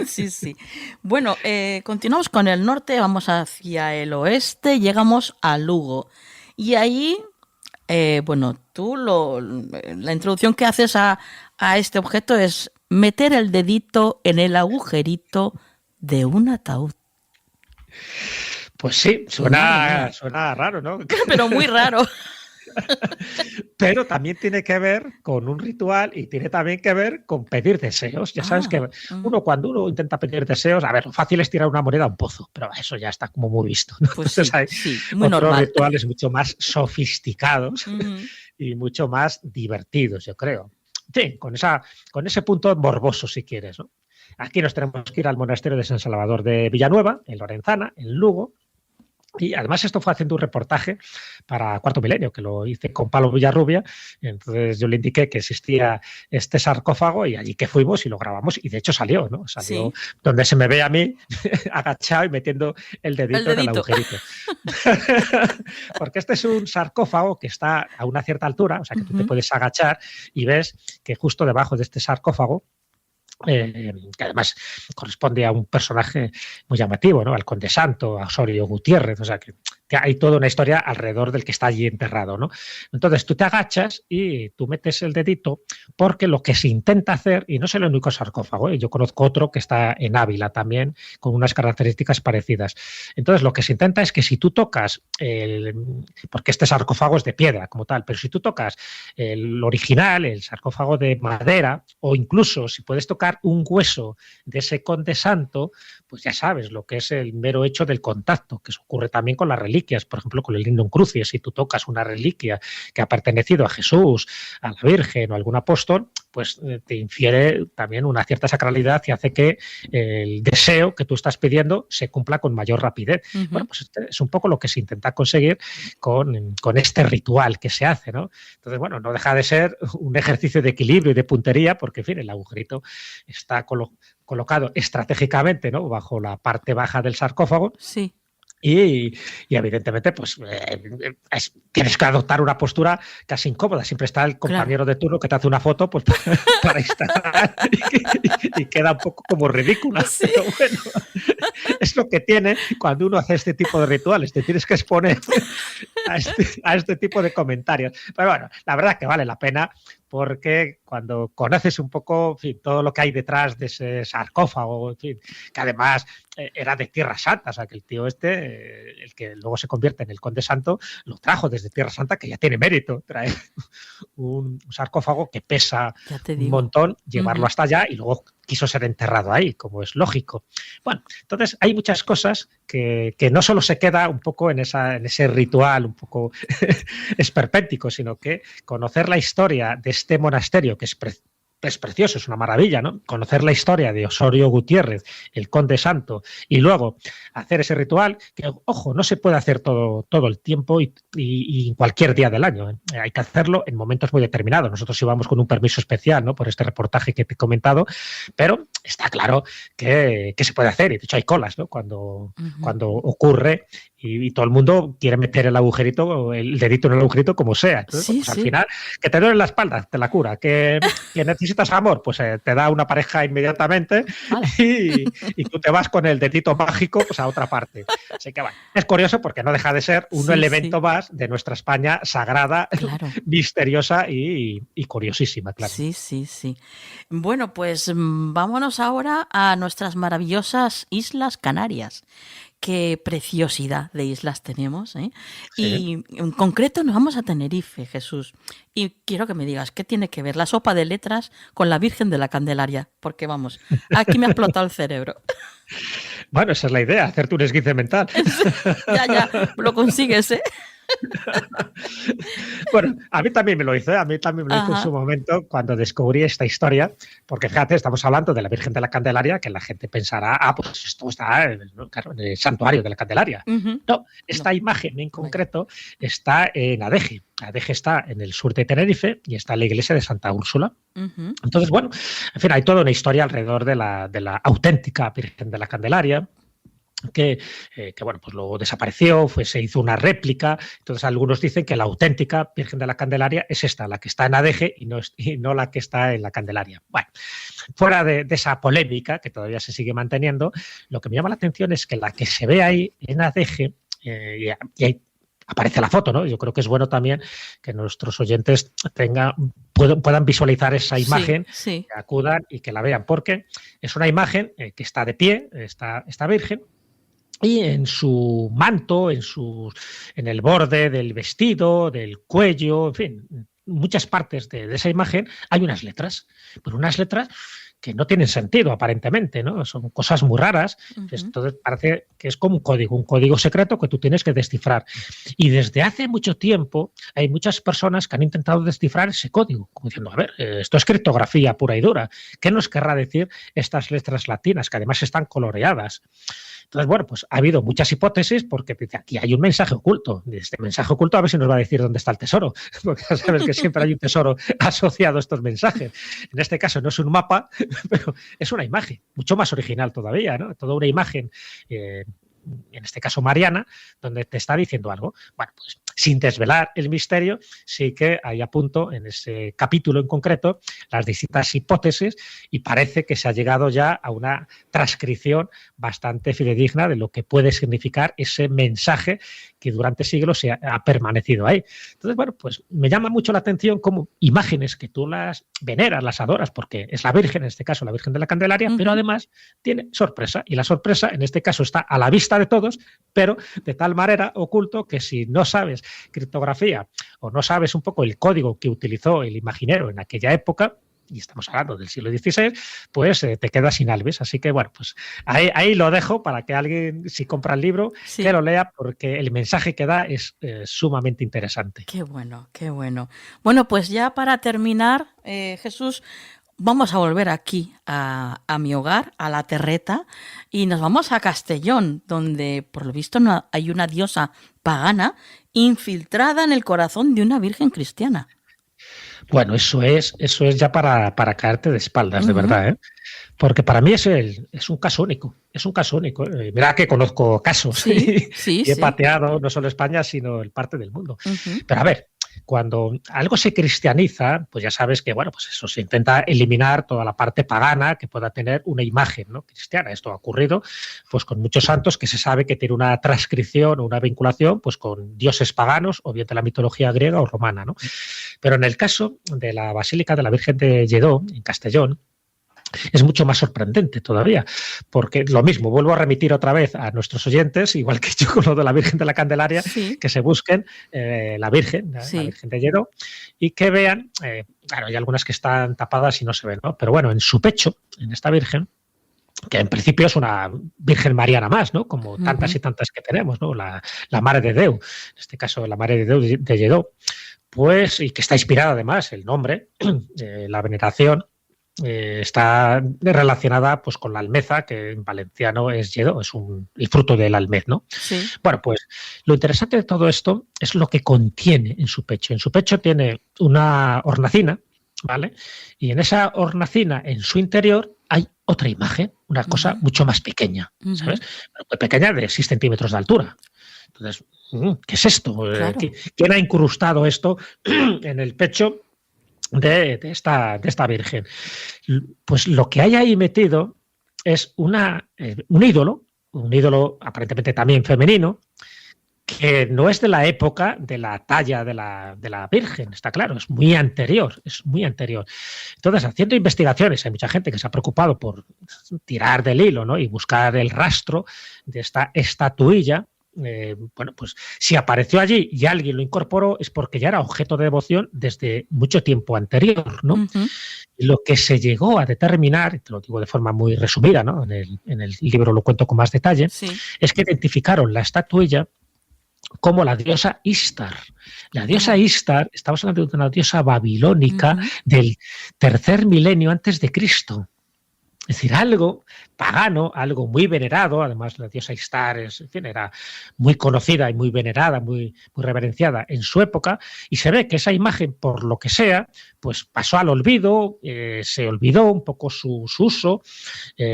Sí, sí. Bueno, continuamos con el norte, vamos hacia el oeste, llegamos a Lugo. Y ahí, bueno, tú la introducción que haces a este objeto es meter el dedito en el agujerito de un ataúd. Pues sí, suena raro, ¿no? Pero muy raro. Pero también tiene que ver con un ritual y tiene también que ver con pedir deseos. Ya sabes que cuando uno intenta pedir deseos, a ver, lo fácil es tirar una moneda a un pozo, pero eso ya está como muy visto, ¿no? Pues entonces hay muy otros normal. rituales mucho más sofisticados y mucho más divertidos, yo creo. Sí, con ese punto morboso, si quieres, ¿no? Aquí nos tenemos que ir al monasterio de San Salvador de Villanueva, en Lorenzana, en Lugo. Y además esto fue haciendo un reportaje para Cuarto Milenio, que lo hice con Pablo Villarrubia. Entonces yo le indiqué que existía este sarcófago y allí que fuimos y lo grabamos. Y de hecho salió, ¿no? Salió donde se me ve a mí agachado y metiendo el dedito en el agujerito. Porque este es un sarcófago que está a una cierta altura, o sea que tú te puedes agachar y ves que justo debajo de este sarcófago, que además corresponde a un personaje muy llamativo, ¿no? Al Conde Santo, a Osorio Gutiérrez, o sea que hay toda una historia alrededor del que está allí enterrado, ¿no? Entonces tú te agachas y tú metes el dedito porque lo que se intenta hacer, y no es el único sarcófago, yo conozco otro que está en Ávila también con unas características parecidas. Entonces lo que se intenta es que si tú tocas, porque este sarcófago es de piedra como tal, pero si tú tocas el original, el sarcófago de madera, o incluso si puedes tocar un hueso de ese Conde Santo, pues ya sabes lo que es el mero hecho del contacto, que eso ocurre también con las reliquias, por ejemplo, con el Lindum Crucis. Si tú tocas una reliquia que ha pertenecido a Jesús, a la Virgen o a algún apóstol, pues te infiere también una cierta sacralidad y hace que el deseo que tú estás pidiendo se cumpla con mayor rapidez. Bueno, pues es un poco lo que se intenta conseguir con este ritual que se hace, ¿no? Entonces, bueno, no deja de ser un ejercicio de equilibrio y de puntería, porque, en fin, el agujerito está colocado estratégicamente, ¿no? Bajo la parte baja del sarcófago. Sí. Y evidentemente, pues tienes que adoptar una postura casi incómoda. Siempre está el compañero de turno que te hace una foto pues, para Instagram y queda un poco como ridícula. Sí. Pero bueno, es lo que tiene cuando uno hace este tipo de rituales. Te tienes que exponer a este tipo de comentarios. Pero bueno, la verdad es que vale la pena, porque cuando conoces un poco, en fin, todo lo que hay detrás de ese sarcófago, en fin, que además era de Tierra Santa, o sea, que el tío el que luego se convierte en el Conde Santo, lo trajo desde Tierra Santa, que ya tiene mérito traer un sarcófago que pesa un montón, llevarlo hasta allá y luego quiso ser enterrado ahí, como es lógico. Bueno, entonces hay muchas cosas que no solo se queda un poco en ese ritual un poco esperpéntico, sino que conocer la historia de este monasterio, que es precioso, es una maravilla, ¿no? Conocer la historia de Osorio Gutiérrez, el Conde Santo, y luego hacer ese ritual, que, ojo, no se puede hacer todo el tiempo y cualquier día del año, ¿eh? Hay que hacerlo en momentos muy determinados. Nosotros íbamos con un permiso especial, ¿no? Por este reportaje que te he comentado, pero está claro que se puede hacer, y de hecho hay colas, ¿no? Cuando ocurre y todo el mundo quiere meter el dedito en el agujerito como sea. Entonces, pues, al final, que te duele la espalda, te la cura. Que necesitas amor, pues te da una pareja inmediatamente y tú te vas con el dedito mágico pues, a otra parte. Así que bueno, es curioso porque no deja de ser un elemento más de nuestra España sagrada, misteriosa y curiosísima, claro. Sí. Bueno, pues vámonos ahora a nuestras maravillosas Islas Canarias. Qué preciosidad de islas tenemos, ¿eh? Sí. Y en concreto nos vamos a Tenerife, Jesús. Y quiero que me digas, ¿qué tiene que ver la sopa de letras con la Virgen de la Candelaria? Porque vamos, aquí me ha explotado el cerebro. Bueno, esa es la idea, hacerte un esguince mental. Ya, lo consigues, ¿eh? Bueno, a mí también me lo hizo, a mí también me lo hizo en su momento cuando descubrí esta historia, porque fíjate, estamos hablando de la Virgen de la Candelaria, que la gente pensará, pues esto está claro, en el santuario de la Candelaria. No, esta imagen en concreto está en Adeje. Adeje está en el sur de Tenerife y está en la iglesia de Santa Úrsula. Entonces, bueno, en fin, hay toda una historia alrededor de la auténtica Virgen de la Candelaria. Que bueno, pues luego desapareció, se hizo una réplica. Entonces algunos dicen que la auténtica Virgen de la Candelaria es esta, la que está en Adeje y no la que está en la Candelaria. Bueno, fuera de esa polémica que todavía se sigue manteniendo, lo que me llama la atención es que la que se ve ahí en Adeje, y ahí aparece la foto, ¿no? Yo creo que es bueno también que nuestros oyentes puedan visualizar esa imagen, sí. Que acudan y que la vean, porque es una imagen que está de pie, esta Virgen. Y en su manto, en el borde del vestido, del cuello, en fin, muchas partes de esa imagen hay unas letras, pero unas letras que no tienen sentido aparentemente, ¿no? Son cosas muy raras. Entonces parece que es como un código secreto que tú tienes que descifrar. Y desde hace mucho tiempo hay muchas personas que han intentado descifrar ese código, como diciendo, a ver, esto es criptografía pura y dura. ¿Qué nos querrá decir estas letras latinas, que además están coloreadas? Entonces, bueno, pues ha habido muchas hipótesis porque aquí hay un mensaje oculto. De este mensaje oculto a ver si nos va a decir dónde está el tesoro, porque ya sabes que siempre hay un tesoro asociado a estos mensajes. En este caso no es un mapa, pero es una imagen, mucho más original todavía, ¿no? Toda una imagen, en este caso mariana, donde te está diciendo algo. Bueno, pues sin desvelar el misterio, sí que hay a punto en ese capítulo en concreto las distintas hipótesis y parece que se ha llegado ya a una transcripción bastante fidedigna de lo que puede significar ese mensaje que durante siglos se ha permanecido ahí. Entonces, bueno, pues me llama mucho la atención como imágenes que tú las veneras, las adoras, porque es la Virgen, en este caso la Virgen de la Candelaria, pero además tiene sorpresa, y la sorpresa en este caso está a la vista de todos, pero de tal manera oculto que si no sabes criptografía o no sabes un poco el código que utilizó el imaginero en aquella época, y estamos hablando del siglo XVI, pues te quedas sin alves. Así que, bueno, pues ahí lo dejo para que alguien, si compra el libro, que lo lea, porque el mensaje que da es sumamente interesante. Qué bueno, qué bueno. Bueno, pues ya para terminar, Jesús, vamos a volver aquí a mi hogar, a la Terreta, y nos vamos a Castellón, donde por lo visto hay una diosa pagana infiltrada en el corazón de una virgen cristiana. Bueno, eso es ya para caerte de espaldas, de verdad, ¿eh? Porque para mí es un caso único, es un caso único. Mira que conozco casos y he pateado no solo España, sino el parte del mundo. Pero a ver, cuando algo se cristianiza, pues ya sabes que, bueno, pues eso se intenta eliminar toda la parte pagana que pueda tener una imagen, ¿no?, cristiana. Esto ha ocurrido pues con muchos santos que se sabe que tiene una transcripción o una vinculación pues con dioses paganos o bien de la mitología griega o romana, ¿no? Pero en el caso de la Basílica de la Virgen de Lledó, en Castellón, es mucho más sorprendente todavía, porque lo mismo, vuelvo a remitir otra vez a nuestros oyentes, igual que yo con lo de la Virgen de la Candelaria, que se busquen la Virgen de Lledó, y que vean, claro, hay algunas que están tapadas y no se ven, ¿no? Pero bueno, en su pecho, en esta Virgen, que en principio es una Virgen mariana más, ¿no?, como tantas y tantas que tenemos, ¿no?, la Mare de Déu, en este caso la Mare de Déu de Lledó, pues, y que está inspirada además, el nombre, la veneración, está relacionada pues con la almeza, que en valenciano es Lledó, es el fruto del almez, ¿no? Bueno, pues lo interesante de todo esto es lo que contiene en su pecho. En su pecho tiene una hornacina, ¿vale? Y en esa hornacina, en su interior, hay otra imagen, una cosa mucho más pequeña, ¿sabes? Muy pequeña, de 6 centímetros de altura. Entonces, ¿qué es esto? Claro. ¿Quién ha incrustado esto en el pecho de esta Virgen? Pues lo que hay ahí metido es un ídolo aparentemente también femenino, que no es de la época de la talla de la Virgen, está claro, es muy anterior. Entonces, haciendo investigaciones, hay mucha gente que se ha preocupado por tirar del hilo, ¿no?, y buscar el rastro de esta estatuilla. Bueno, pues si apareció allí y alguien lo incorporó es porque ya era objeto de devoción desde mucho tiempo anterior, ¿no? Lo que se llegó a determinar, te lo digo de forma muy resumida, ¿no?, en el libro lo cuento con más detalle, es que identificaron la estatuilla como la diosa Istar. La diosa Istar, estamos hablando de una diosa babilónica del 3er milenio antes de Cristo. Es decir, algo pagano, algo muy venerado. Además, la diosa Istar era muy conocida y muy venerada, muy reverenciada en su época, y se ve que esa imagen, por lo que sea, pues pasó al olvido, se olvidó un poco su uso,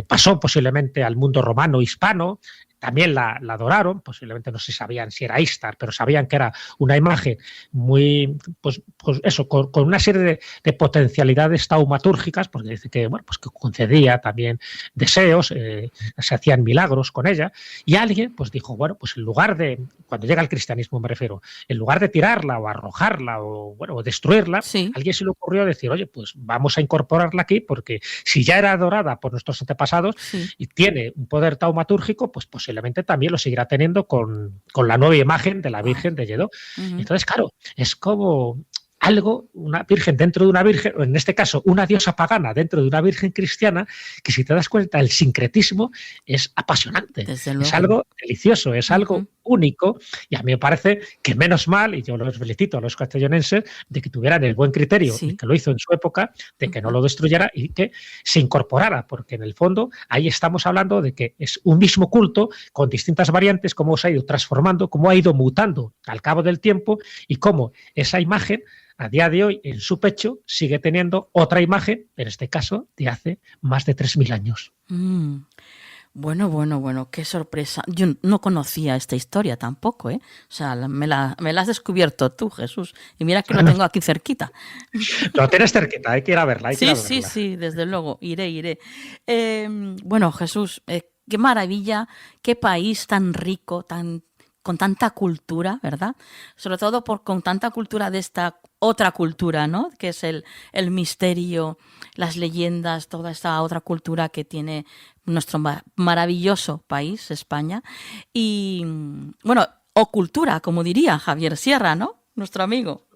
pasó posiblemente al mundo romano hispano. También la adoraron, posiblemente no se sabían si era Istar, pero sabían que era una imagen muy, pues eso, con una serie de potencialidades taumatúrgicas, porque dice que, bueno, pues que concedía también deseos, se hacían milagros con ella, y alguien pues dijo, bueno, pues en lugar de, cuando llega el cristianismo me refiero, en lugar de tirarla o arrojarla o, bueno, o destruirla, alguien se le ocurrió decir, oye, pues vamos a incorporarla aquí, porque si ya era adorada por nuestros antepasados y tiene un poder taumatúrgico, pues posiblemente también lo seguirá teniendo con la nueva imagen de la Virgen de Lledó. Entonces, claro, es como algo, una virgen dentro de una virgen, o en este caso una diosa pagana dentro de una virgen cristiana, que si te das cuenta el sincretismo es apasionante, es algo delicioso, es algo único, y a mí me parece que menos mal, y yo los felicito a los castellonenses, de que tuvieran el buen criterio, y que lo hizo en su época, de que no lo destruyera y que se incorporara, porque en el fondo ahí estamos hablando de que es un mismo culto con distintas variantes, cómo se ha ido transformando, cómo ha ido mutando al cabo del tiempo y cómo esa imagen a día de hoy en su pecho sigue teniendo otra imagen, en este caso de hace más de 3.000 años. Bueno, qué sorpresa. Yo no conocía esta historia tampoco, ¿eh? O sea, me la has descubierto tú, Jesús. Y mira que lo tengo aquí cerquita. Lo tienes cerquita, hay que ir a verla. Sí, desde luego, iré. Bueno, Jesús, qué maravilla, qué país tan rico, con tanta cultura, ¿verdad? Sobre todo con tanta cultura de esta otra cultura, ¿no? Que es el misterio, las leyendas, toda esta otra cultura que tiene nuestro maravilloso país, España. Y, bueno, o cultura, como diría Javier Sierra, ¿no? Nuestro amigo.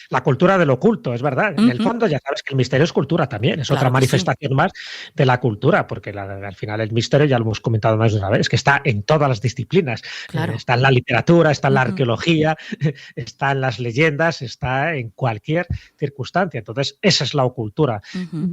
La cultura del oculto, es verdad. En el fondo ya sabes que el misterio es cultura también, es otra manifestación más de la cultura, porque al final el misterio, ya lo hemos comentado más de una vez, que está en todas las disciplinas. Está en la literatura, está en la arqueología, está en las leyendas, está en cualquier circunstancia. Entonces, esa es la ocultura.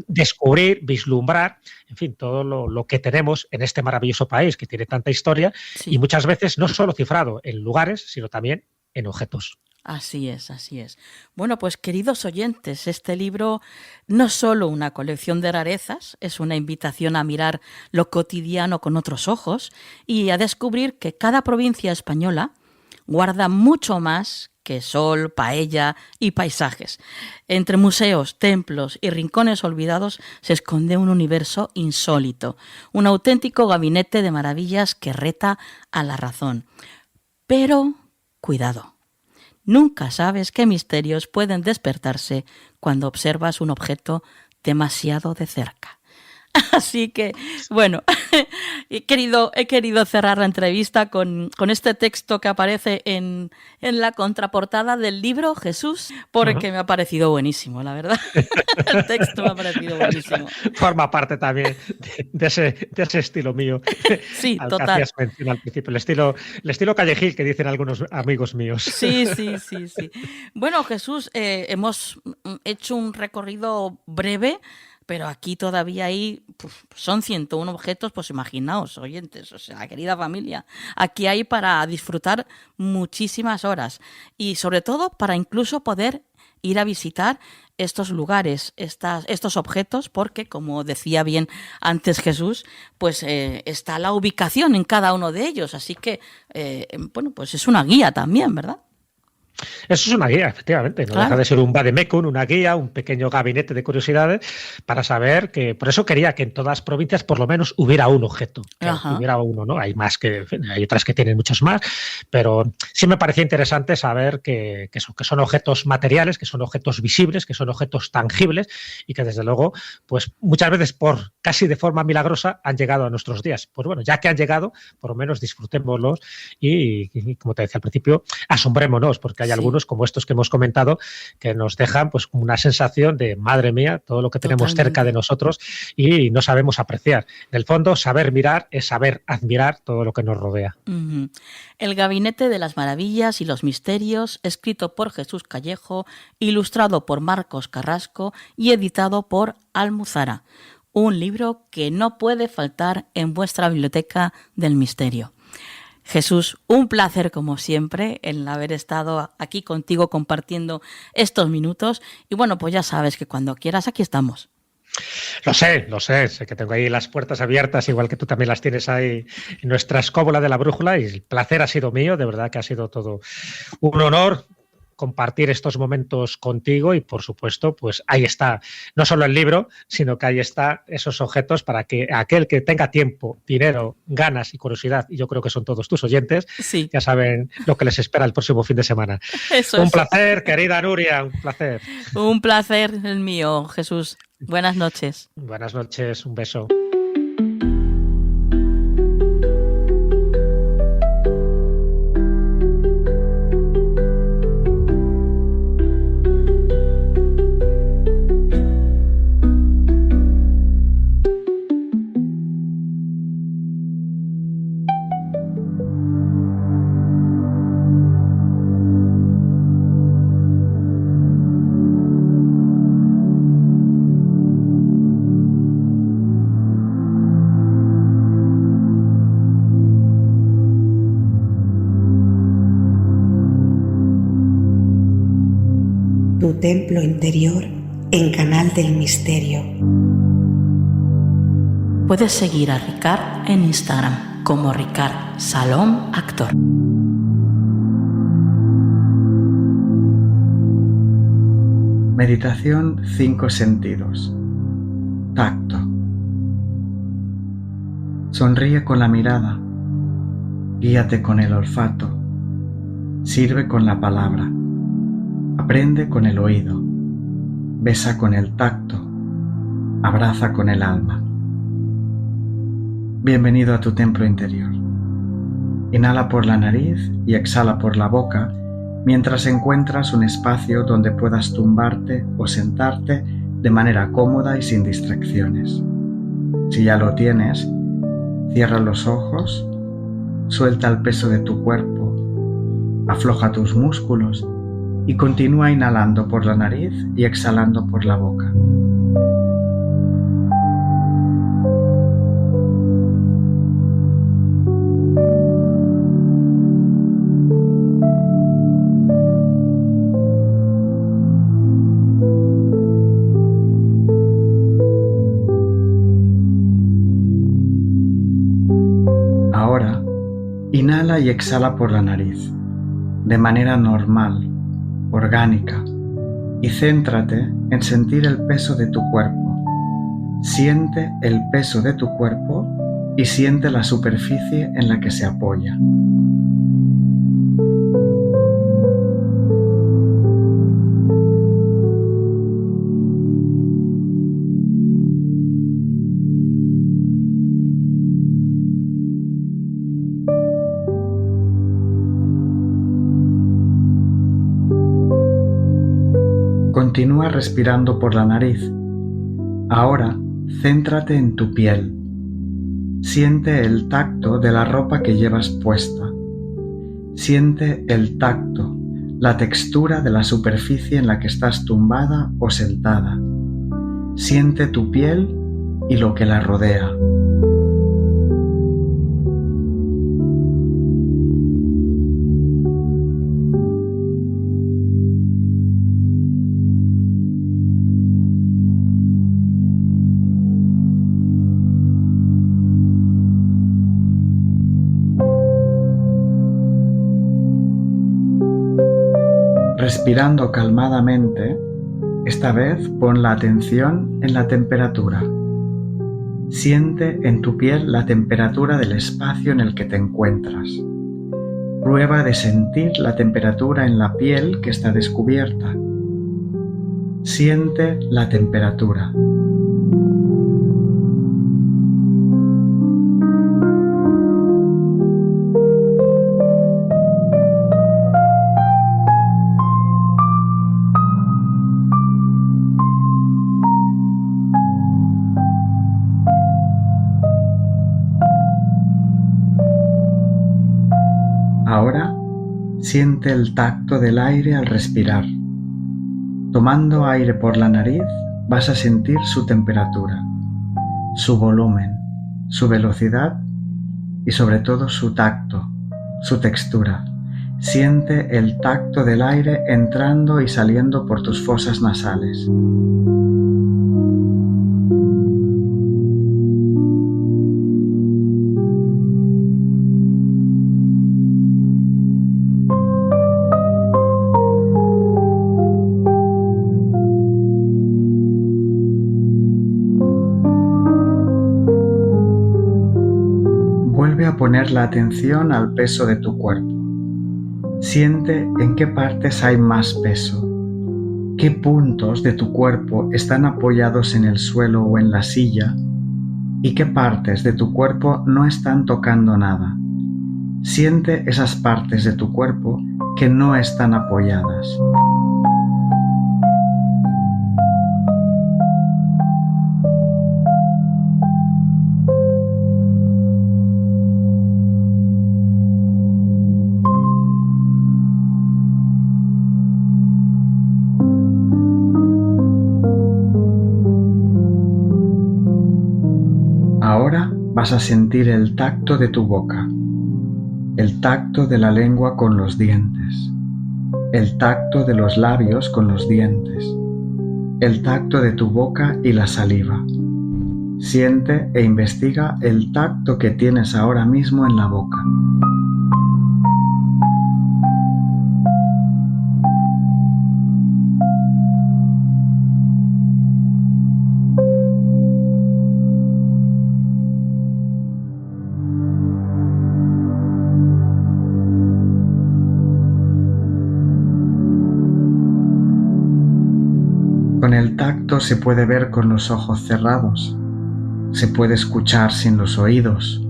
Descubrir, vislumbrar, en fin, todo lo que tenemos en este maravilloso país que tiene tanta historia y muchas veces no solo cifrado en lugares, sino también en objetos. Así es. Bueno, pues queridos oyentes, este libro no es solo una colección de rarezas, es una invitación a mirar lo cotidiano con otros ojos y a descubrir que cada provincia española guarda mucho más que sol, paella y paisajes. Entre museos, templos y rincones olvidados se esconde un universo insólito, un auténtico gabinete de maravillas que reta a la razón. Pero, cuidado. Nunca sabes qué misterios pueden despertarse cuando observas un objeto demasiado de cerca. Así que, bueno, he querido cerrar la entrevista con este texto que aparece en la contraportada del libro, Jesús, porque me ha parecido buenísimo, la verdad. El texto me ha parecido buenísimo. Forma parte también de ese estilo mío. Sí, al total. Que hacías mención al principio, el estilo Callejil que dicen algunos amigos míos. Sí. Bueno, Jesús, hemos hecho un recorrido breve, pero aquí todavía son 101 objetos, pues imaginaos, oyentes, o sea, querida familia, aquí hay para disfrutar muchísimas horas y sobre todo para incluso poder ir a visitar estos lugares, estos objetos, porque como decía bien antes Jesús, pues está la ubicación en cada uno de ellos, así que, bueno, pues es una guía también, ¿verdad? Eso es una guía, efectivamente. No deja de ser un vademecum, una guía, un pequeño gabinete de curiosidades para saber que... Por eso quería que en todas las provincias por lo menos hubiera un objeto. Que hubiera uno, ¿no? Hay más hay otras que tienen muchos más, pero sí me parecía interesante saber que son objetos materiales, que son objetos visibles, que son objetos tangibles y que desde luego, pues muchas veces casi de forma milagrosa han llegado a nuestros días. Pues bueno, ya que han llegado, por lo menos disfrutémoslos y como te decía al principio, asombrémonos, porque porque hay algunos, como estos que hemos comentado, que nos dejan pues una sensación de, madre mía, todo lo que tenemos cerca de nosotros y no sabemos apreciar. En el fondo, saber mirar es saber admirar todo lo que nos rodea. El Gabinete de las Maravillas y los Misterios, escrito por Jesús Callejo, ilustrado por Marcos Carrasco y editado por Almuzara. Un libro que no puede faltar en vuestra biblioteca del misterio. Jesús, un placer como siempre el haber estado aquí contigo compartiendo estos minutos. Y bueno, pues ya sabes que cuando quieras aquí estamos. Lo sé que tengo ahí las puertas abiertas, igual que tú también las tienes ahí en nuestra escóbula de la brújula, y el placer ha sido mío, de verdad que ha sido todo un honor compartir estos momentos contigo y, por supuesto, pues ahí está, no solo el libro, sino que ahí está esos objetos para que aquel que tenga tiempo, dinero, ganas y curiosidad, y yo creo que son todos tus oyentes, sí, ya saben lo que les espera el próximo fin de semana. Un placer, querida Nuria, un placer. Un placer el mío, Jesús. Buenas noches. Buenas noches, un beso. Tu templo interior en Canal del Misterio. Puedes seguir a Ricard en Instagram como Ricard Salom Actor. Meditación 5 sentidos. Tacto. Sonríe con la mirada. Guíate con el olfato. Sirve con la palabra. Aprende con el oído, besa con el tacto, abraza con el alma. Bienvenido a tu templo interior. Inhala por la nariz y exhala por la boca mientras encuentras un espacio donde puedas tumbarte o sentarte de manera cómoda y sin distracciones. Si ya lo tienes, cierra los ojos, suelta el peso de tu cuerpo, afloja tus músculos y continúa inhalando por la nariz y exhalando por la boca. Ahora, inhala y exhala por la nariz, de manera normal, orgánica, y céntrate en sentir el peso de tu cuerpo. Siente el peso de tu cuerpo y siente la superficie en la que se apoya. Continúa respirando por la nariz. Ahora, céntrate en tu piel. Siente el tacto de la ropa que llevas puesta. Siente el tacto, la textura de la superficie en la que estás tumbada o sentada. Siente tu piel y lo que la rodea. Respirando calmadamente, esta vez pon la atención en la temperatura. Siente en tu piel la temperatura del espacio en el que te encuentras. Prueba de sentir la temperatura en la piel que está descubierta. Siente la temperatura. Ahora siente el tacto del aire al respirar. Tomando aire por la nariz, vas a sentir su temperatura, su volumen, su velocidad y sobre todo su tacto, su textura. Siente el tacto del aire entrando y saliendo por tus fosas nasales. Vuelve a poner la atención al peso de tu cuerpo. Siente en qué partes hay más peso, qué puntos de tu cuerpo están apoyados en el suelo o en la silla y qué partes de tu cuerpo no están tocando nada. Siente esas partes de tu cuerpo que no están apoyadas. Ahora vas a sentir el tacto de tu boca, el tacto de la lengua con los dientes, el tacto de los labios con los dientes, el tacto de tu boca y la saliva. Siente e investiga el tacto que tienes ahora mismo en la boca. Con el tacto se puede ver con los ojos cerrados, se puede escuchar sin los oídos.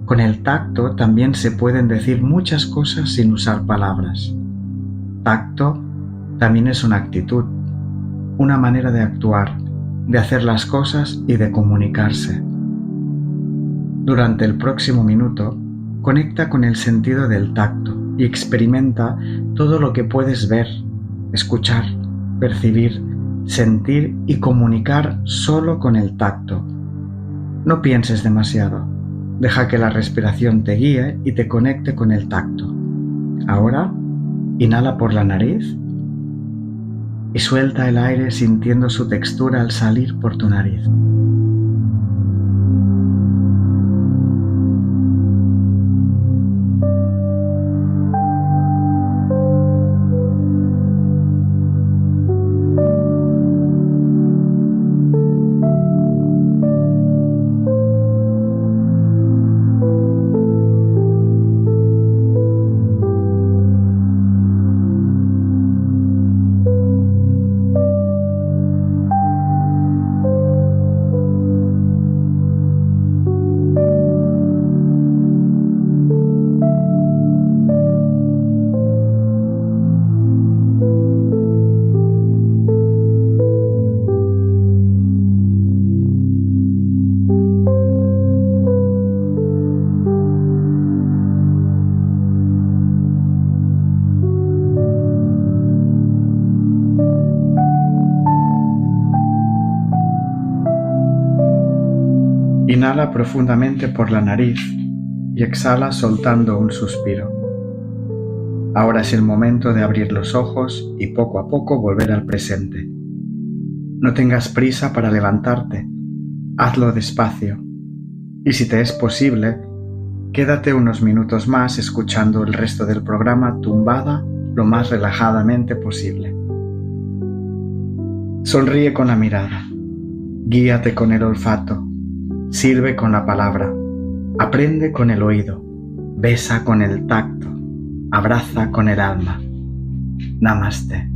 Con el tacto también se pueden decir muchas cosas sin usar palabras. Tacto también es una actitud, una manera de actuar, de hacer las cosas y de comunicarse. Durante el próximo minuto, conecta con el sentido del tacto y experimenta todo lo que puedes ver, escuchar, percibir, sentir y comunicar solo con el tacto. No pienses demasiado. Deja que la respiración te guíe y te conecte con el tacto. Ahora, inhala por la nariz y suelta el aire sintiendo su textura al salir por tu nariz. Inhala profundamente por la nariz y exhala soltando un suspiro. Ahora es el momento de abrir los ojos y poco a poco volver al presente. No tengas prisa para levantarte, hazlo despacio. Y si te es posible, quédate unos minutos más escuchando el resto del programa tumbada lo más relajadamente posible. Sonríe con la mirada, guíate con el olfato, sirve con la palabra, aprende con el oído, besa con el tacto, abraza con el alma. Namaste.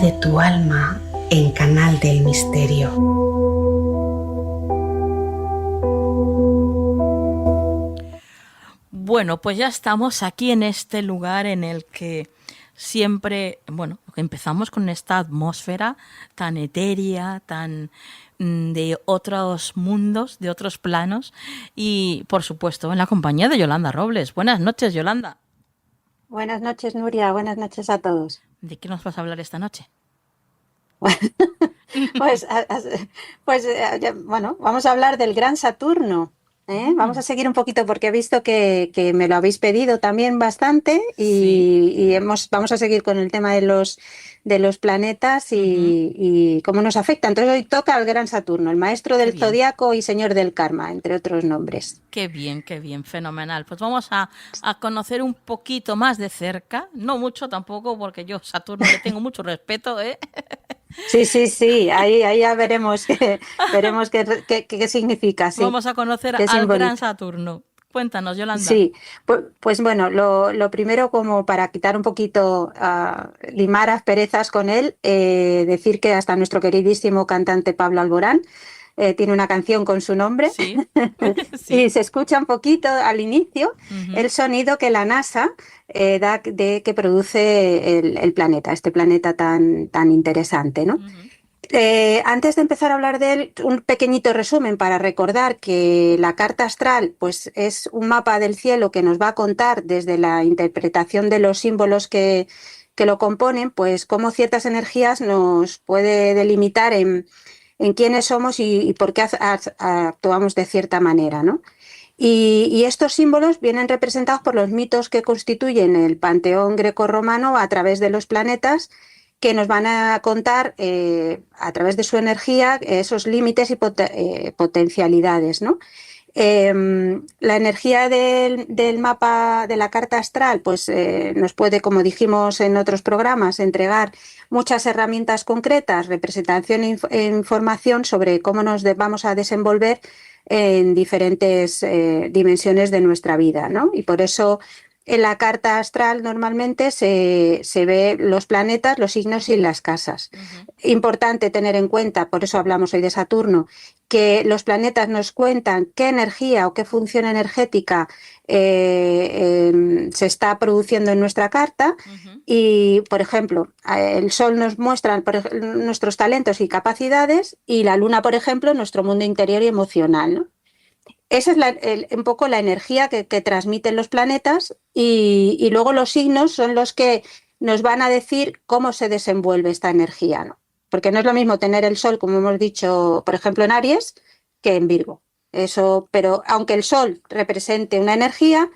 de tu alma en Canal del Misterio. Bueno, pues ya estamos aquí en este lugar en el que siempre, bueno, empezamos con esta atmósfera tan etérea, tan de otros mundos, de otros planos, y por supuesto en la compañía de Yolanda Robles. Buenas noches, Yolanda. Buenas noches, Nuria. Buenas noches a todos. ¿De qué nos vas a hablar esta noche? Bueno, vamos a hablar del gran Saturno. Vamos a seguir un poquito porque he visto que me lo habéis pedido también bastante y vamos a seguir con el tema de los planetas y cómo nos afecta. Entonces hoy toca al gran Saturno, el maestro del zodiaco y señor del karma, entre otros nombres. Qué bien, fenomenal. Pues vamos a conocer un poquito más de cerca, no mucho tampoco porque yo Saturno le tengo mucho respeto, ¿eh? Sí, ahí ya veremos qué significa. Sí. Vamos a conocer al gran Saturno. Cuéntanos, Yolanda. Sí, pues bueno, lo primero, como para quitar un poquito, limar asperezas con él, decir que hasta nuestro queridísimo cantante Pablo Alborán tiene una canción con su nombre. Sí. Y se escucha un poquito al inicio el sonido que la NASA da de que produce el planeta, este planeta tan interesante, ¿no? Antes de empezar a hablar de él, un pequeñito resumen para recordar que la carta astral pues, es un mapa del cielo que nos va a contar desde la interpretación de los símbolos que lo componen, pues cómo ciertas energías nos puede delimitar en quiénes somos y por qué actuamos de cierta manera, ¿no? Y estos símbolos vienen representados por los mitos que constituyen el panteón grecorromano a través de los planetas, que nos van a contar a través de su energía esos límites y potencialidades, ¿no? La energía del mapa de la carta astral pues nos puede, como dijimos en otros programas, entregar muchas herramientas concretas, representación e información sobre cómo nos vamos a desenvolver en diferentes dimensiones de nuestra vida, ¿no? Y por eso en la carta astral normalmente se ve los planetas, los signos y las casas. Importante tener en cuenta, por eso hablamos hoy de Saturno, que los planetas nos cuentan qué energía o qué función energética se está produciendo en nuestra carta. Y, por ejemplo, el Sol nos muestra nuestros talentos y capacidades y la Luna, por ejemplo, nuestro mundo interior y emocional, ¿no? Esa es un poco la energía que transmiten los planetas y luego los signos son los que nos van a decir cómo se desenvuelve esta energía, ¿no? Porque no es lo mismo tener el Sol, como hemos dicho, por ejemplo, en Aries, que en Virgo. Eso, pero aunque el Sol represente una energía,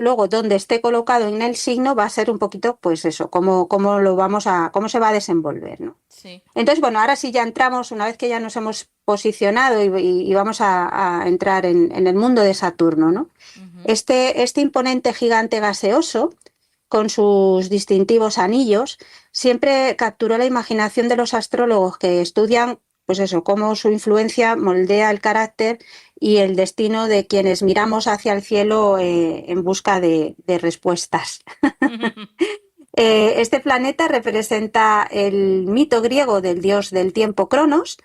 luego donde esté colocado en el signo va a ser un poquito, pues eso, cómo se va a desenvolver, ¿no? Sí. Entonces, bueno, ahora sí ya entramos, una vez que ya nos hemos posicionado y vamos a entrar en el mundo de Saturno, ¿no? Este imponente gigante gaseoso, con sus distintivos anillos, siempre capturó la imaginación de los astrólogos que estudian, pues eso, cómo su influencia moldea el carácter y el destino de quienes miramos hacia el cielo en busca de respuestas. Este planeta representa el mito griego del dios del tiempo Cronos,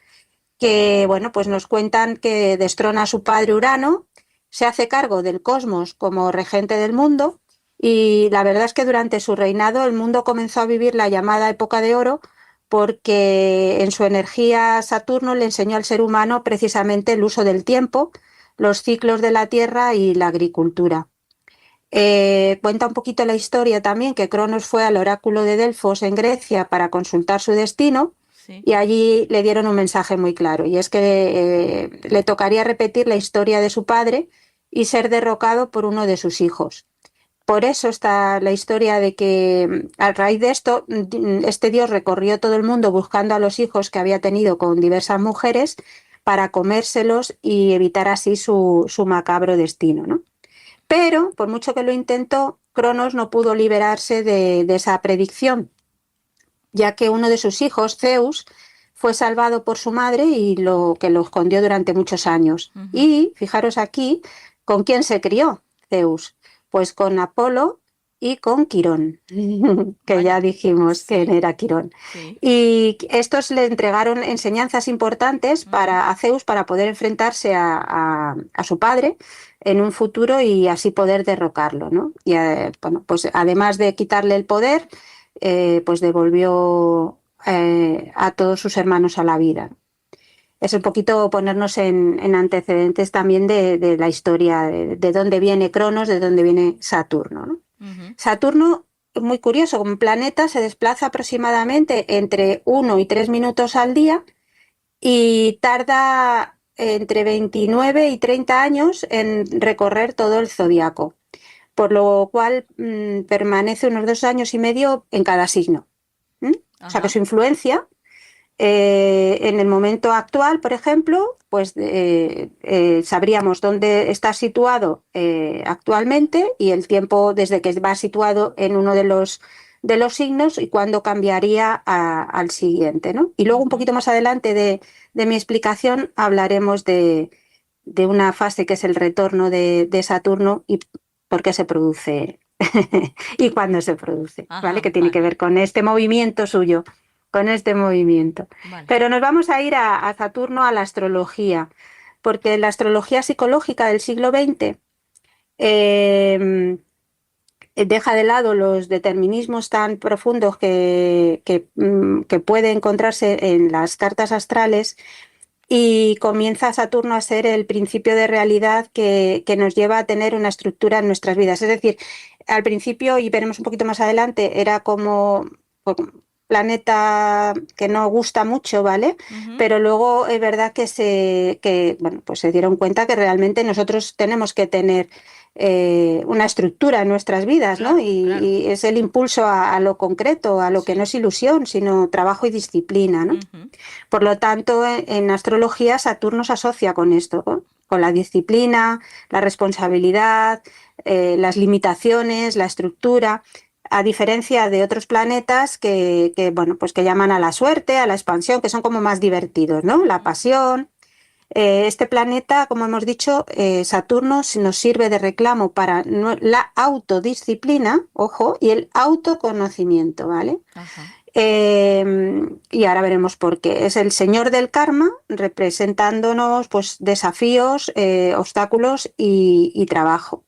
que bueno, pues nos cuentan que destrona a su padre Urano, se hace cargo del cosmos como regente del mundo, y la verdad es que durante su reinado el mundo comenzó a vivir la llamada época de oro, porque en su energía Saturno le enseñó al ser humano precisamente el uso del tiempo, los ciclos de la Tierra y la agricultura. Cuenta un poquito la historia también que Cronos fue al oráculo de Delfos en Grecia para consultar su destino. Sí. Y allí le dieron un mensaje muy claro, y es que le tocaría repetir la historia de su padre y ser derrocado por uno de sus hijos. Por eso está la historia de que a raíz de esto este dios recorrió todo el mundo buscando a los hijos que había tenido con diversas mujeres para comérselos y evitar así su macabro destino, ¿no? Pero, por mucho que lo intentó, Cronos no pudo liberarse de esa predicción, ya que uno de sus hijos, Zeus, fue salvado por su madre y lo escondió durante muchos años. Y, fijaros aquí, ¿con quién se crió Zeus? Pues con Apolo, y con Quirón, que Vaya. ya dijimos Sí. quién era Quirón. Sí. Y estos le entregaron enseñanzas importantes a Zeus para poder enfrentarse a su padre en un futuro y así poder derrocarlo, ¿no? Y bueno, pues además de quitarle el poder, pues devolvió a todos sus hermanos a la vida. Es un poquito ponernos en antecedentes también de la historia, de dónde viene Cronos, de dónde viene Saturno, ¿no? Saturno, muy curioso, como planeta se desplaza aproximadamente entre 1 y 3 minutos al día y tarda entre 29 y 30 años en recorrer todo el zodiaco, por lo cual permanece unos 2 años y medio en cada signo. O sea que su influencia en el momento actual, por ejemplo, pues sabríamos dónde está situado actualmente y el tiempo desde que va situado en uno de los signos y cuándo cambiaría al siguiente, ¿no? Y luego un poquito más adelante de mi explicación hablaremos de una fase que es el retorno de Saturno y por qué se produce y cuándo se produce, ¿vale? Que tiene que ver con este movimiento suyo. Con este movimiento. Vale. Pero nos vamos a ir a Saturno, a la astrología, porque la astrología psicológica del siglo XX deja de lado los determinismos tan profundos que puede encontrarse en las cartas astrales y comienza Saturno a ser el principio de realidad que nos lleva a tener una estructura en nuestras vidas. Es decir, al principio, y veremos un poquito más adelante, era como planeta que no gusta mucho, ¿vale? Pero luego es verdad que se dieron cuenta que realmente nosotros tenemos que tener una estructura en nuestras vidas, ¿no? Y es el impulso a lo concreto, a lo que no es ilusión, sino trabajo y disciplina, ¿no? Por lo tanto, en astrología Saturno se asocia con esto, ¿no? Con la disciplina, la responsabilidad, las limitaciones, la estructura, a diferencia de otros planetas que llaman a la suerte, a la expansión, que son como más divertidos, ¿no? La pasión. Este planeta, como hemos dicho, Saturno nos sirve de reclamo para la autodisciplina, ojo, y el autoconocimiento, ¿vale? Y ahora veremos por qué. Es el señor del karma, representándonos pues desafíos, obstáculos y trabajo.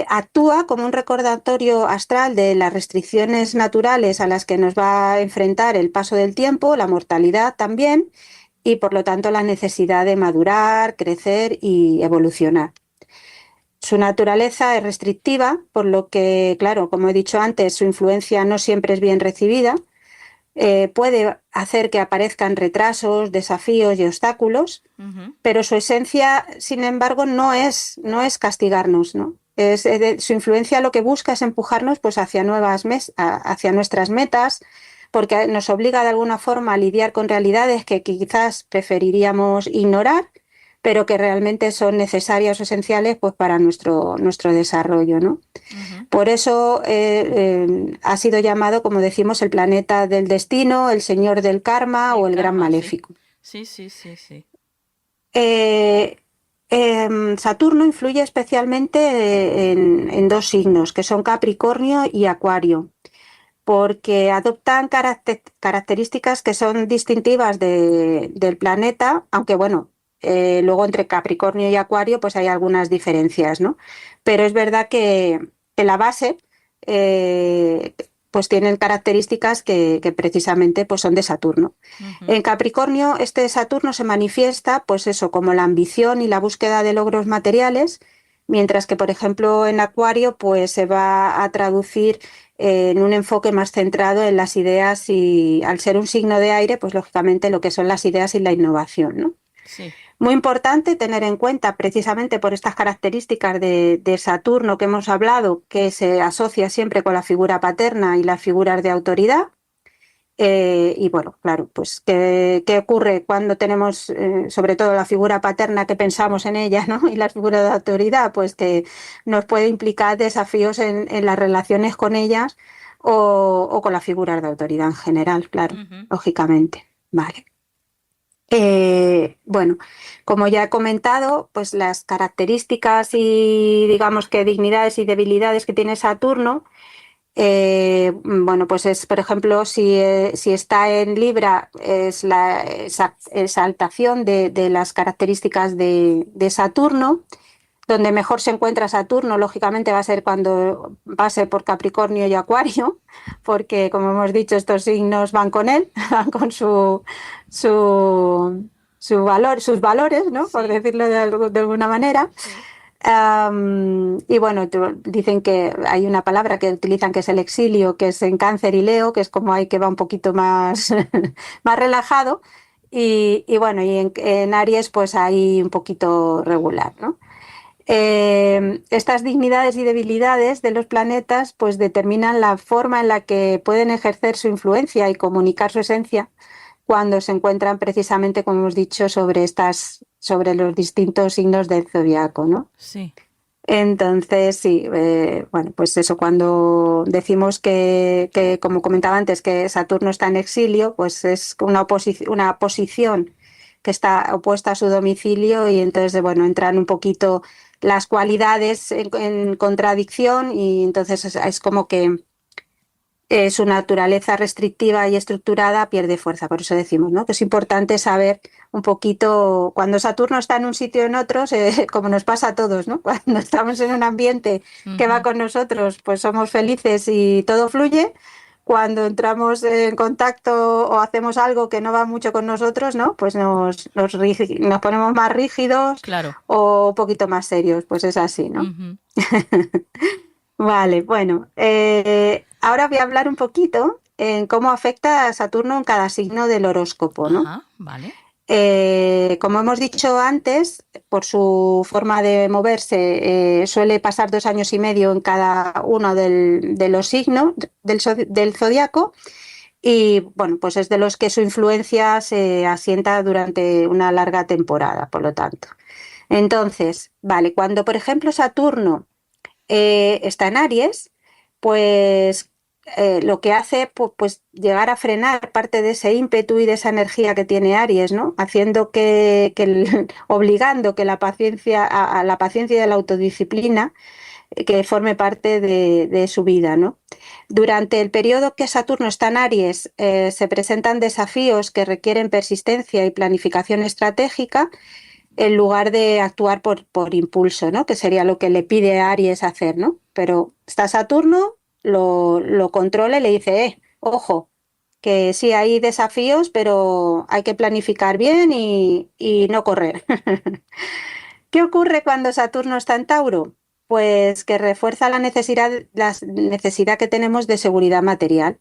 Actúa como un recordatorio astral de las restricciones naturales a las que nos va a enfrentar el paso del tiempo, la mortalidad también, y por lo tanto la necesidad de madurar, crecer y evolucionar. Su naturaleza es restrictiva, por lo que, claro, como he dicho antes, su influencia no siempre es bien recibida. Puede hacer que aparezcan retrasos, desafíos y obstáculos, pero su esencia, sin embargo, no es castigarnos, ¿no? Su influencia lo que busca es empujarnos pues, hacia nuestras metas, porque nos obliga de alguna forma a lidiar con realidades que quizás preferiríamos ignorar, pero que realmente son necesarias o esenciales pues, para nuestro desarrollo, ¿no? Por eso ha sido llamado, como decimos, el planeta del destino, el señor del karma o el gran maléfico. Sí. Saturno influye especialmente en 2 signos, que son Capricornio y Acuario, porque adoptan características que son distintivas del planeta, aunque bueno, luego entre Capricornio y Acuario pues hay algunas diferencias, ¿no? Pero es verdad que la base pues tienen características que precisamente pues son de Saturno. En Capricornio este Saturno se manifiesta pues eso, como la ambición y la búsqueda de logros materiales, mientras que por ejemplo en Acuario pues se va a traducir en un enfoque más centrado en las ideas y al ser un signo de aire pues lógicamente lo que son las ideas y la innovación, ¿no? Sí. Muy importante tener en cuenta, precisamente por estas características de Saturno que hemos hablado, que se asocia siempre con la figura paterna y las figuras de autoridad. Y bueno, claro, pues ¿qué ocurre cuando tenemos sobre todo la figura paterna, que pensamos en ella, ¿no? Y la figura de autoridad? Pues que nos puede implicar desafíos en las relaciones con ellas o con las figuras de autoridad en general, claro, lógicamente. Vale. Bueno, como ya he comentado, pues las características y digamos que dignidades y debilidades que tiene Saturno, bueno, pues es, por ejemplo, si está en Libra, es la exaltación de las características de Saturno. Donde mejor se encuentra Saturno, lógicamente, va a ser cuando pase por Capricornio y Acuario, porque, como hemos dicho, estos signos van con él, van con su valor, sus valores, ¿no? Sí. Por decirlo de alguna manera. Sí. Y bueno, dicen que hay una palabra que utilizan que es el exilio, que es en Cáncer y Leo, que es como ahí que va un poquito más, más relajado. Y bueno, y en Aries, pues ahí un poquito regular, ¿no? Estas dignidades y debilidades de los planetas pues determinan la forma en la que pueden ejercer su influencia y comunicar su esencia cuando se encuentran precisamente, como hemos dicho, sobre los distintos signos del zodiaco, ¿no? Sí. Entonces, sí, bueno, pues eso, cuando decimos que, como comentaba antes, que Saturno está en exilio, pues es una posición que está opuesta a su domicilio y entonces, bueno, entran un poquito las cualidades en contradicción y entonces es como que su naturaleza restrictiva y estructurada pierde fuerza. Por eso decimos, ¿no?, que es importante saber un poquito, cuando Saturno está en un sitio o en otro, como nos pasa a todos, ¿no? Cuando estamos en un ambiente que va con nosotros, pues somos felices y todo fluye. Cuando entramos en contacto o hacemos algo que no va mucho con nosotros, ¿no?, pues nos ponemos más rígidos, claro, o un poquito más serios, pues es así, ¿no? Vale, bueno, ahora voy a hablar un poquito en cómo afecta a Saturno en cada signo del horóscopo, ¿no? Ajá, vale. Como hemos dicho antes, por su forma de moverse, suele pasar 2 años y medio en cada uno de los signos del zodiaco y, bueno, pues es de los que su influencia se asienta durante una larga temporada, por lo tanto. Entonces, vale, cuando, por ejemplo, Saturno está en Aries, pues lo que hace pues llegar a frenar parte de ese ímpetu y de esa energía que tiene Aries, ¿no? Haciendo obligando que la paciencia, a la paciencia y a la autodisciplina que forme parte de su vida, ¿no? Durante el periodo que Saturno está en Aries, se presentan desafíos que requieren persistencia y planificación estratégica, en lugar de actuar por impulso, ¿no?, que sería lo que le pide a Aries hacer, ¿no? Pero está Saturno, lo controla y le dice, ojo, que sí hay desafíos, pero hay que planificar bien y no correr. ¿Qué ocurre cuando Saturno está en Tauro? Pues que refuerza la necesidad que tenemos de seguridad material.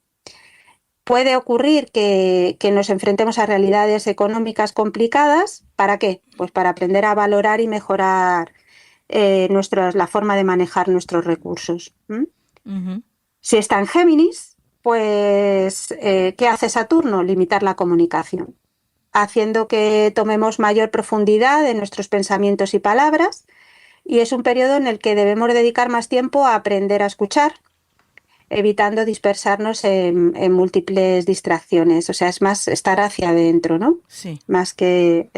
Puede ocurrir que nos enfrentemos a realidades económicas complicadas. ¿Para qué? Pues para aprender a valorar y mejorar la forma de manejar nuestros recursos. Si está en Géminis, pues ¿qué hace Saturno? Limitar la comunicación, haciendo que tomemos mayor profundidad en nuestros pensamientos y palabras, y es un periodo en el que debemos dedicar más tiempo a aprender a escuchar, evitando dispersarnos en múltiples distracciones. O sea, es más estar hacia adentro, ¿no? Sí. Más que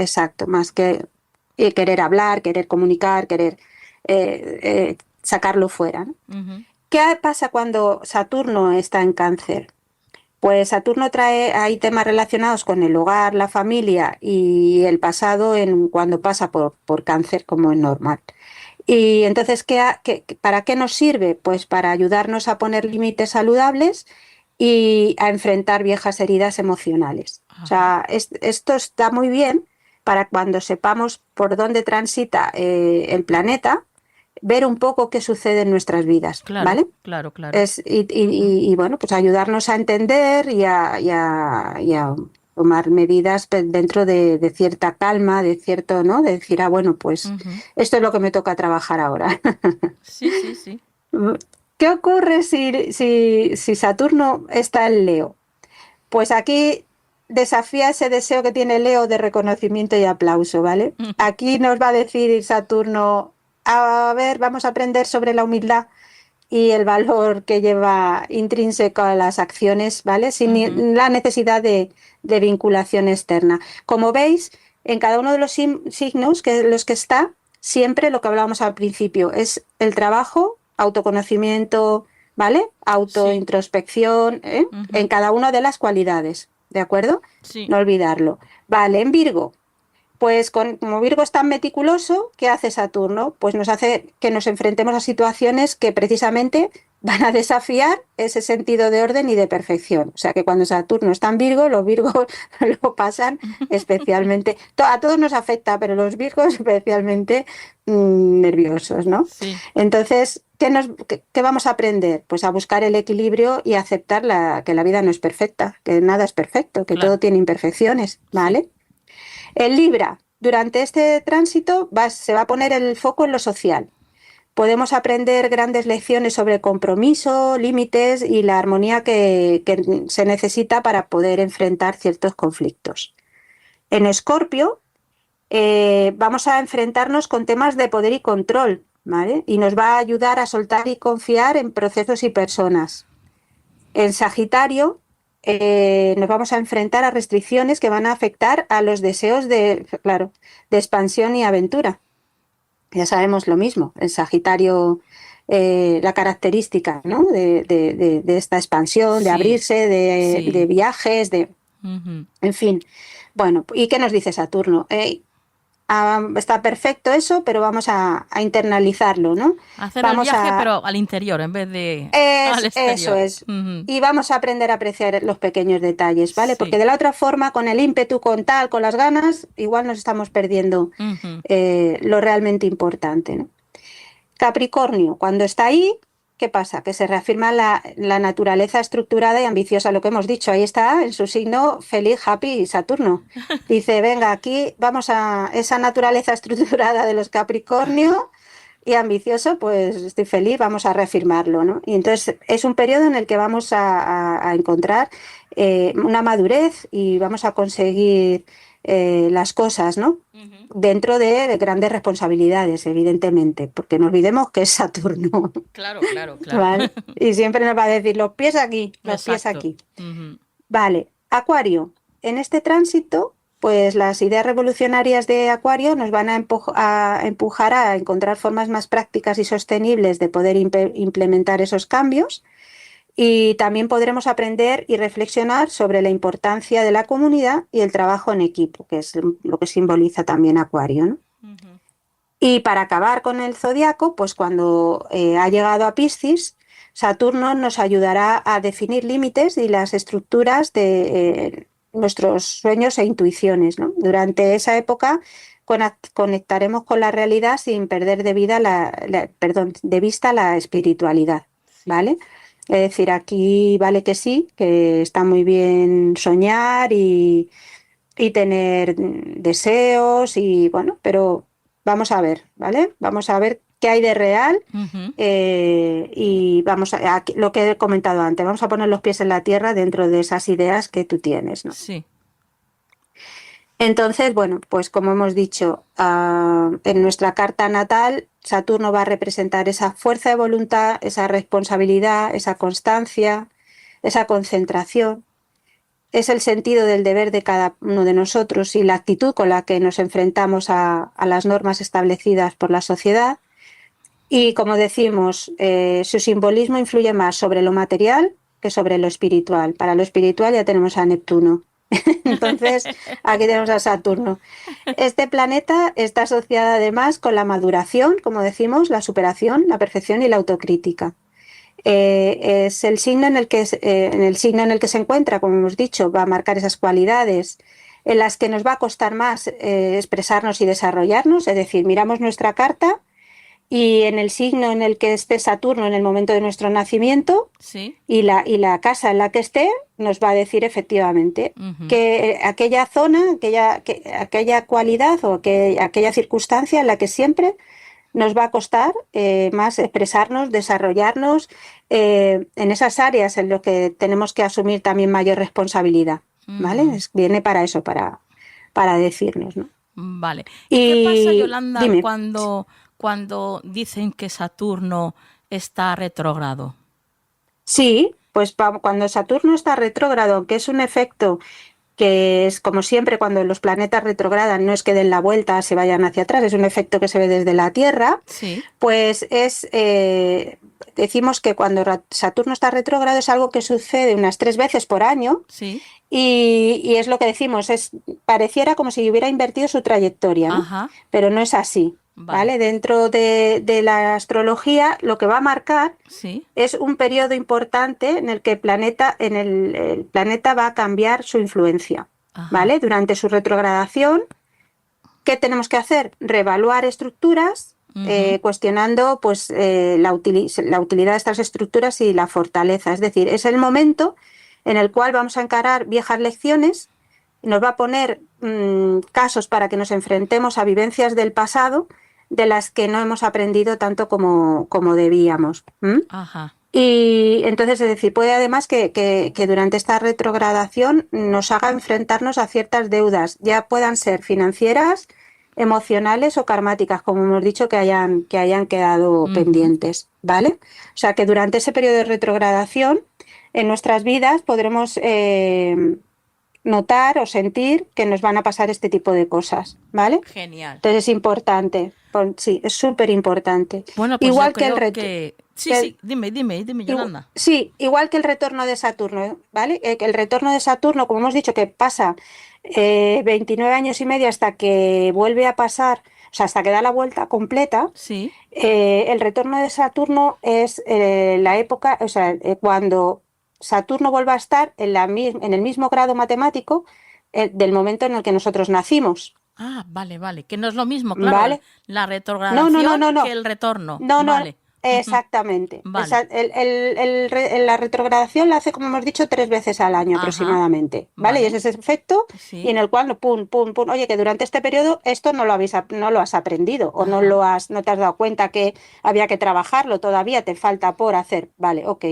querer hablar, querer comunicar, querer sacarlo fuera, ¿no? ¿Qué pasa cuando Saturno está en Cáncer? Pues Saturno hay temas relacionados con el hogar, la familia y el pasado cuando pasa por Cáncer, como es normal. Y entonces, ¿para qué nos sirve? Pues para ayudarnos a poner límites saludables y a enfrentar viejas heridas emocionales. Ajá. O sea, esto está muy bien para cuando sepamos por dónde transita el planeta, ver un poco qué sucede en nuestras vidas, claro, ¿vale? Claro. Y bueno, pues ayudarnos a entender y a tomar medidas dentro de cierta calma, de cierto, ¿no? De decir, bueno, pues esto es lo que me toca trabajar ahora. Sí. ¿Qué ocurre si Saturno está en Leo? Pues aquí desafía ese deseo que tiene Leo de reconocimiento y aplauso, ¿vale? Aquí nos va a decir Saturno, a ver, vamos a aprender sobre la humildad, y el valor que lleva intrínseco a las acciones, ¿vale? Sin la necesidad de vinculación externa. Como veis, en cada uno de los signos los que está, siempre lo que hablábamos al principio es el trabajo, autoconocimiento, ¿vale? Autointrospección, en cada una de las cualidades, ¿de acuerdo? Sí. No olvidarlo. Vale, en Virgo. Pues como Virgo es tan meticuloso, ¿qué hace Saturno? Pues nos hace que nos enfrentemos a situaciones que precisamente van a desafiar ese sentido de orden y de perfección. O sea que cuando Saturno está en Virgo, los Virgos lo pasan especialmente. A todos nos afecta, pero los Virgos especialmente nerviosos, ¿no? Sí. Entonces, ¿qué vamos a aprender? Pues a buscar el equilibrio y a aceptar que la vida no es perfecta, que nada es perfecto, que todo tiene imperfecciones, ¿vale? En Libra, durante este tránsito se va a poner el foco en lo social. Podemos aprender grandes lecciones sobre compromiso, límites y la armonía que se necesita para poder enfrentar ciertos conflictos. En Escorpio vamos a enfrentarnos con temas de poder y control, ¿vale? Y nos va a ayudar a soltar y confiar en procesos y personas. En Sagitario nos vamos a enfrentar a restricciones que van a afectar a los deseos de expansión y aventura. Ya sabemos lo mismo, en Sagitario la característica, ¿no? de esta expansión, de abrirse, de viajes, en fin. Bueno, ¿y qué nos dice Saturno? Está perfecto eso, pero vamos a internalizarlo, ¿no? Hacer el viaje, pero al interior en vez de al exterior. Eso es. Y vamos a aprender a apreciar los pequeños detalles, ¿vale? Porque de la otra forma, con el ímpetu, con las ganas, igual nos estamos perdiendo lo realmente importante, ¿no? Capricornio, cuando está ahí, ¿qué pasa? Que se reafirma la naturaleza estructurada y ambiciosa, lo que hemos dicho. Ahí está, en su signo, feliz, happy, Saturno. Dice, venga, aquí vamos a esa naturaleza estructurada de los Capricornio y ambicioso, pues estoy feliz, vamos a reafirmarlo, ¿no? Y entonces es un periodo en el que vamos a encontrar una madurez y vamos a conseguir las cosas, ¿no? Dentro de grandes responsabilidades, evidentemente, porque no olvidemos que es Saturno. Claro. ¿Vale? Y siempre nos va a decir los pies aquí, los pies aquí. Vale, Acuario. En este tránsito, pues las ideas revolucionarias de Acuario nos van a empujar a encontrar formas más prácticas y sostenibles de poder implementar esos cambios. Y también podremos aprender y reflexionar sobre la importancia de la comunidad y el trabajo en equipo, que es lo que simboliza también Acuario, ¿no? Y para acabar con el zodiaco, pues cuando ha llegado a Piscis, Saturno nos ayudará a definir límites y las estructuras de nuestros sueños e intuiciones, ¿no? Durante esa época conectaremos con la realidad sin perder de vista la espiritualidad, ¿vale? Es decir, aquí vale que sí, que está muy bien soñar y tener deseos y bueno, pero vamos a ver, ¿vale? Vamos a ver qué hay de real y vamos a lo que he comentado antes, vamos a poner los pies en la tierra dentro de esas ideas que tú tienes, ¿no? Sí. Entonces, bueno, pues como hemos dicho, en nuestra carta natal, Saturno va a representar esa fuerza de voluntad, esa responsabilidad, esa constancia, esa concentración. Es el sentido del deber de cada uno de nosotros y la actitud con la que nos enfrentamos a las normas establecidas por la sociedad. Y como decimos, su simbolismo influye más sobre lo material que sobre lo espiritual. Para lo espiritual ya tenemos a Neptuno. Entonces, aquí tenemos a Saturno. Este planeta está asociado además con la maduración, como decimos, la superación, la perfección y la autocrítica. Es el signo en el que se encuentra, como hemos dicho, va a marcar esas cualidades en las que nos va a costar más expresarnos y desarrollarnos, es decir, miramos nuestra carta y en el signo en el que esté Saturno en el momento de nuestro nacimiento y la casa en la que esté nos va a decir efectivamente que aquella zona, aquella cualidad o aquella circunstancia en la que siempre nos va a costar más expresarnos, desarrollarnos en esas áreas en las que tenemos que asumir también mayor responsabilidad, ¿vale? Viene para eso, para decirnos, ¿no? Vale. ¿Y qué pasa, Yolanda, cuando dicen que Saturno está retrógrado? Sí, pues cuando Saturno está retrógrado, que es un efecto que es como siempre cuando los planetas retrogradan, no es que den la vuelta, se vayan hacia atrás, es un efecto que se ve desde la Tierra, Sí. pues decimos que cuando Saturno está retrógrado es algo que sucede unas 3 veces por año Sí. y es lo que decimos, pareciera como si hubiera invertido su trayectoria, ¿no? Ajá. Pero no es así. ¿Vale? Dentro de la astrología, lo que va a marcar Sí. es un periodo importante en el que el planeta va a cambiar su influencia. Ajá. ¿Vale? Durante su retrogradación, ¿qué tenemos que hacer? Reevaluar estructuras, cuestionando pues, la utilidad de estas estructuras y la fortaleza. Es decir, es el momento en el cual vamos a encarar viejas lecciones, nos va a poner casos para que nos enfrentemos a vivencias del pasado de las que no hemos aprendido tanto como debíamos. Ajá. Y entonces, es decir, puede además que durante esta retrogradación nos haga enfrentarnos a ciertas deudas, ya puedan ser financieras, emocionales o karmáticas, como hemos dicho, que hayan quedado pendientes, ¿vale? O sea, que durante ese periodo de retrogradación en nuestras vidas podremos notar o sentir que nos van a pasar este tipo de cosas, ¿vale? Genial. Entonces es importante, sí, es súper importante. Bueno, pues igual yo creo que que... Sí, dime, Yolanda. Sí, igual que el retorno de Saturno, ¿vale? El retorno de Saturno, como hemos dicho, que pasa 29 años y medio hasta que vuelve a pasar, o sea, hasta que da la vuelta completa. Sí. El retorno de Saturno es la época, o sea, cuando Saturno vuelva a estar en el mismo grado matemático del momento en el que nosotros nacimos. Ah, vale, que no es lo mismo, claro, ¿Vale? la retrogradación No. que el retorno. No, vale. Exactamente. Vale. La retrogradación la hace, como hemos dicho, 3 veces al año aproximadamente, ¿vale? Vale. Y es ese efecto Sí. y en el cual, pum, oye, que durante este periodo esto no lo has aprendido o no te has dado cuenta que había que trabajarlo, todavía te falta por hacer, vale, ok.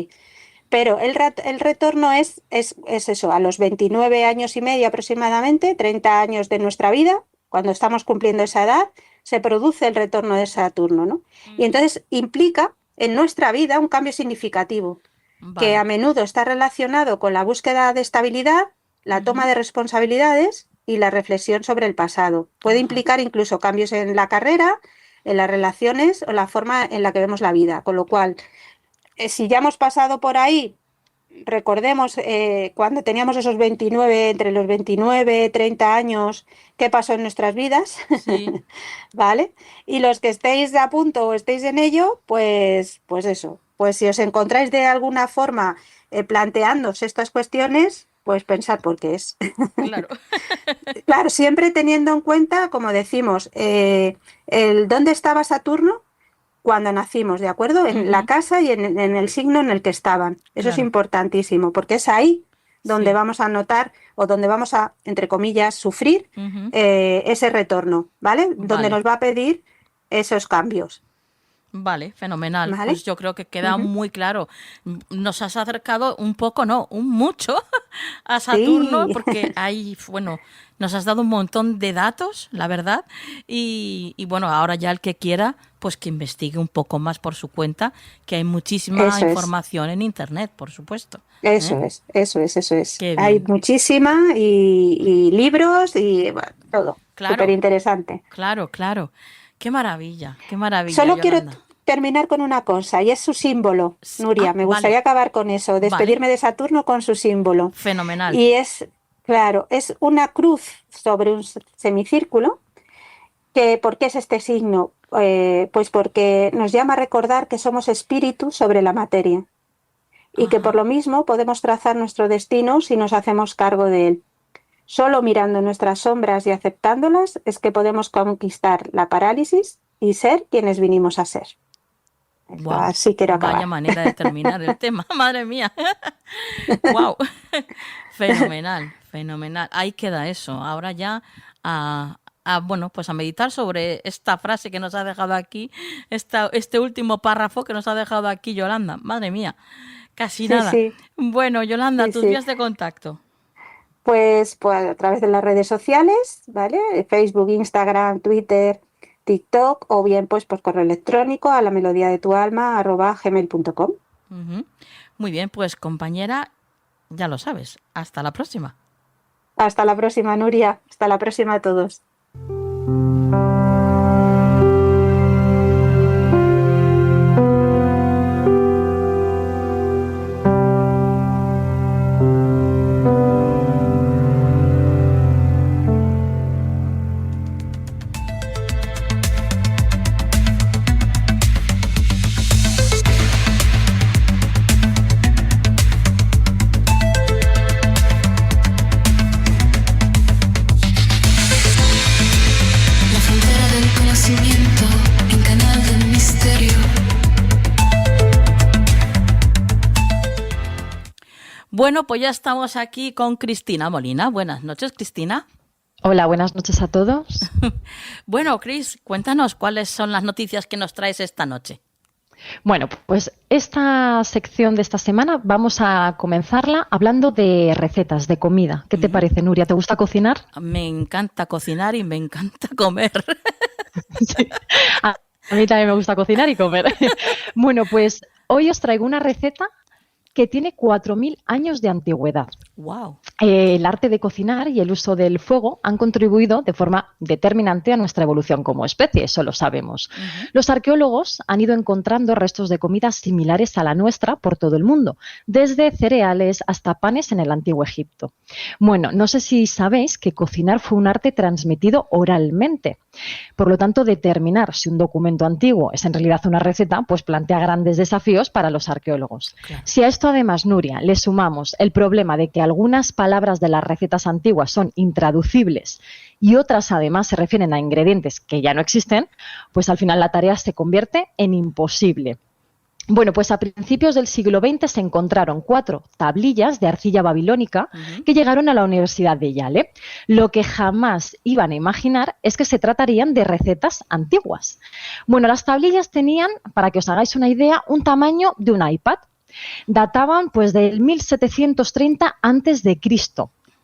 Pero el retorno es eso, a los 29 años y medio aproximadamente, 30 años de nuestra vida, cuando estamos cumpliendo esa edad, se produce el retorno de Saturno, ¿no? Y entonces implica en nuestra vida un cambio significativo, que a menudo está relacionado con la búsqueda de estabilidad, la toma de responsabilidades y la reflexión sobre el pasado. Puede implicar incluso cambios en la carrera, en las relaciones o la forma en la que vemos la vida, con lo cual, si ya hemos pasado por ahí, recordemos cuando teníamos entre los 29, 30 años, qué pasó en nuestras vidas, Sí. ¿vale? Y los que estéis a punto o estéis en ello, pues eso. Pues si os encontráis de alguna forma planteándoos estas cuestiones, pues pensad por qué es. Claro. Claro, siempre teniendo en cuenta, como decimos, dónde estaba Saturno cuando nacimos, ¿de acuerdo? En la casa y en el signo en el que estaban. Eso es importantísimo, porque es ahí donde vamos a notar o donde vamos a, entre comillas, sufrir ese retorno, ¿vale? Donde nos va a pedir esos cambios. Vale, fenomenal. ¿Vale? Pues yo creo que queda muy claro. Nos has acercado un poco, no, un mucho a Saturno, Sí. porque nos has dado un montón de datos, la verdad. Y bueno, ahora ya el que quiera, pues que investigue un poco más por su cuenta, que hay muchísima información en Internet, por supuesto. Eso es. Qué bien. Hay muchísima y libros y bueno, todo. Claro. Súper interesante. Claro. Qué maravilla, Solo Yolanda. quiero terminar con una cosa, y es su símbolo, Nuria. Me gustaría acabar con eso, despedirme de Saturno con su símbolo. Fenomenal. Y es una cruz sobre un semicírculo. ¿Por qué es este signo? Pues porque nos llama a recordar que somos espíritu sobre la materia y que por lo mismo podemos trazar nuestro destino si nos hacemos cargo de él. Solo mirando nuestras sombras y aceptándolas es que podemos conquistar la parálisis y ser quienes vinimos a ser. Wow, así quiero acabar. Vaya manera de terminar el tema, madre mía. Wow, fenomenal. Ahí queda eso. Ahora ya pues a meditar sobre esta frase que nos ha dejado aquí, este último párrafo que nos ha dejado aquí Yolanda. Madre mía, casi nada. Sí. Bueno, Yolanda, tus vías de contacto. Pues a través de las redes sociales, ¿vale? Facebook, Instagram, Twitter. TikTok o bien pues por correo electrónico a lamelodiadetualma@gmail.com. Muy bien, pues compañera, ya lo sabes. Hasta la próxima. Hasta la próxima, Nuria. Hasta la próxima a todos. Bueno, pues ya estamos aquí con Cristina Molina. Buenas noches, Cristina. Hola, buenas noches a todos. Bueno, Cris, cuéntanos cuáles son las noticias que nos traes esta noche. Bueno, pues esta sección de esta semana vamos a comenzarla hablando de recetas, de comida. ¿Qué te parece, Nuria? ¿Te gusta cocinar? Me encanta cocinar y me encanta comer. Sí. A mí también me gusta cocinar y comer. Bueno, pues hoy os traigo una receta que tiene 4.000 años de antigüedad. Wow. El arte de cocinar y el uso del fuego han contribuido de forma determinante a nuestra evolución como especie, eso lo sabemos. Los arqueólogos han ido encontrando restos de comidas similares a la nuestra por todo el mundo, desde cereales hasta panes en el antiguo Egipto. Bueno, no sé si sabéis que cocinar fue un arte transmitido oralmente. Por lo tanto, determinar si un documento antiguo es en realidad una receta, pues plantea grandes desafíos para los arqueólogos. Claro. Si a esto además, Nuria, le sumamos el problema de que algunas palabras de las recetas antiguas son intraducibles y otras además se refieren a ingredientes que ya no existen, pues al final la tarea se convierte en imposible. Bueno, pues a principios del siglo XX se encontraron 4 tablillas de arcilla babilónica que llegaron a la Universidad de Yale. Lo que jamás iban a imaginar es que se tratarían de recetas antiguas. Bueno, las tablillas tenían, para que os hagáis una idea, un tamaño de un iPad. Databan pues del 1730 a.C.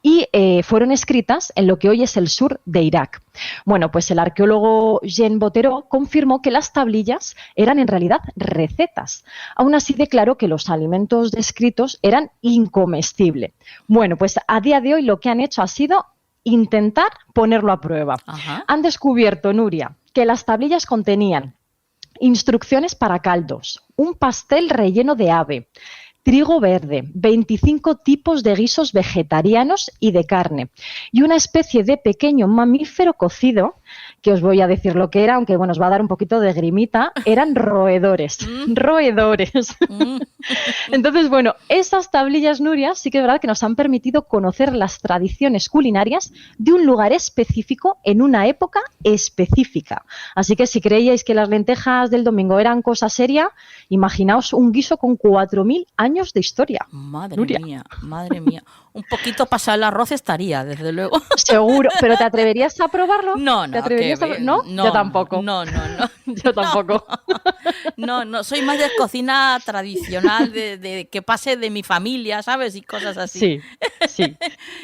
y fueron escritas en lo que hoy es el sur de Irak. Bueno, pues el arqueólogo Jean Bottero confirmó que las tablillas eran en realidad recetas. Aún así declaró que los alimentos descritos eran incomestibles. Bueno, pues a día de hoy lo que han hecho ha sido intentar ponerlo a prueba. Han descubierto, Nuria, que las tablillas contenían instrucciones para caldos, un pastel relleno de ave, trigo verde, 25 tipos de guisos vegetarianos y de carne y una especie de pequeño mamífero cocido, que os voy a decir lo que era, aunque bueno, os va a dar un poquito de grimita, eran roedores, roedores. Entonces, bueno, esas tablillas, Nuria, sí que es verdad que nos han permitido conocer las tradiciones culinarias de un lugar específico en una época específica. Así que si creíais que las lentejas del domingo eran cosa seria, imaginaos un guiso con 4.000 años de historia. Madre Nuria. mía, madre mía. Un poquito pasado el arroz estaría, desde luego. Seguro, pero ¿te atreverías a probarlo? No, ¿Te atreverías a... ¿No? Yo tampoco. No. Yo tampoco. No, soy más de cocina tradicional, de que pase de mi familia, ¿sabes? Y cosas así. Sí.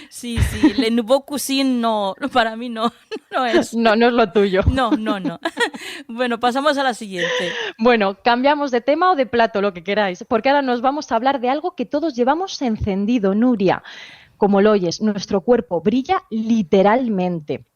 Sí, le nouveau cuisine no, para mí no es. No es lo tuyo. No. Bueno, pasamos a la siguiente. Bueno, cambiamos de tema o de plato, lo que queráis, porque ahora nos vamos a hablar de algo que todos llevamos encendido, Nuria. Como lo oyes, nuestro cuerpo brilla literalmente.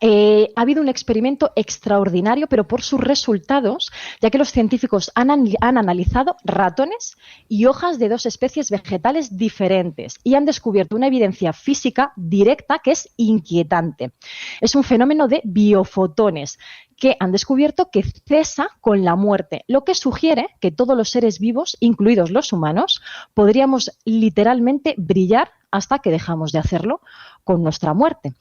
Ha habido un experimento extraordinario, pero por sus resultados, ya que los científicos han analizado ratones y hojas de 2 especies vegetales diferentes y han descubierto una evidencia física directa que es inquietante. Es un fenómeno de biofotones que han descubierto que cesa con la muerte, lo que sugiere que todos los seres vivos, incluidos los humanos, podríamos literalmente brillar hasta que dejamos de hacerlo con nuestra muerte.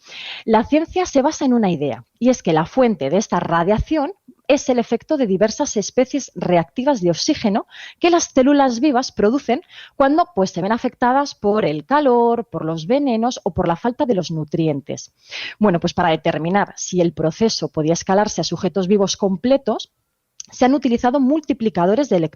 La ciencia se basa en una idea, y es que la fuente de esta radiación es el efecto de diversas especies reactivas de oxígeno que las células vivas producen cuando pues, se ven afectadas por el calor, por los venenos o por la falta de los nutrientes. Bueno, pues para determinar si el proceso podía escalarse a sujetos vivos completos, se han utilizado multiplicadores de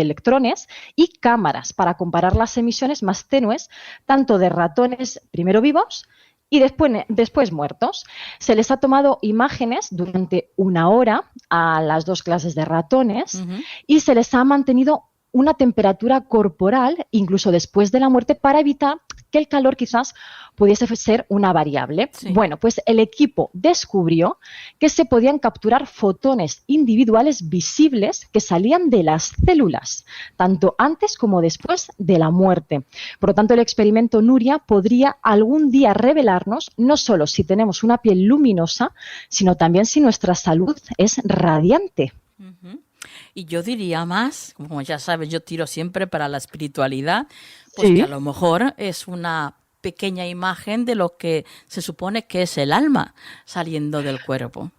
electrones y cámaras para comparar las emisiones más tenues tanto de ratones primero vivos y después muertos. Se les ha tomado imágenes durante 1 hora a las 2 clases de ratones y se les ha mantenido una temperatura corporal incluso después de la muerte para evitar que el calor quizás pudiese ser una variable. Sí. Bueno, pues el equipo descubrió que se podían capturar fotones individuales visibles que salían de las células, tanto antes como después de la muerte. Por lo tanto, el experimento Nuria podría algún día revelarnos no solo si tenemos una piel luminosa, sino también si nuestra salud es radiante. Y yo diría más, como ya sabes, yo tiro siempre para la espiritualidad, pues que a lo mejor es una pequeña imagen de lo que se supone que es el alma saliendo del cuerpo.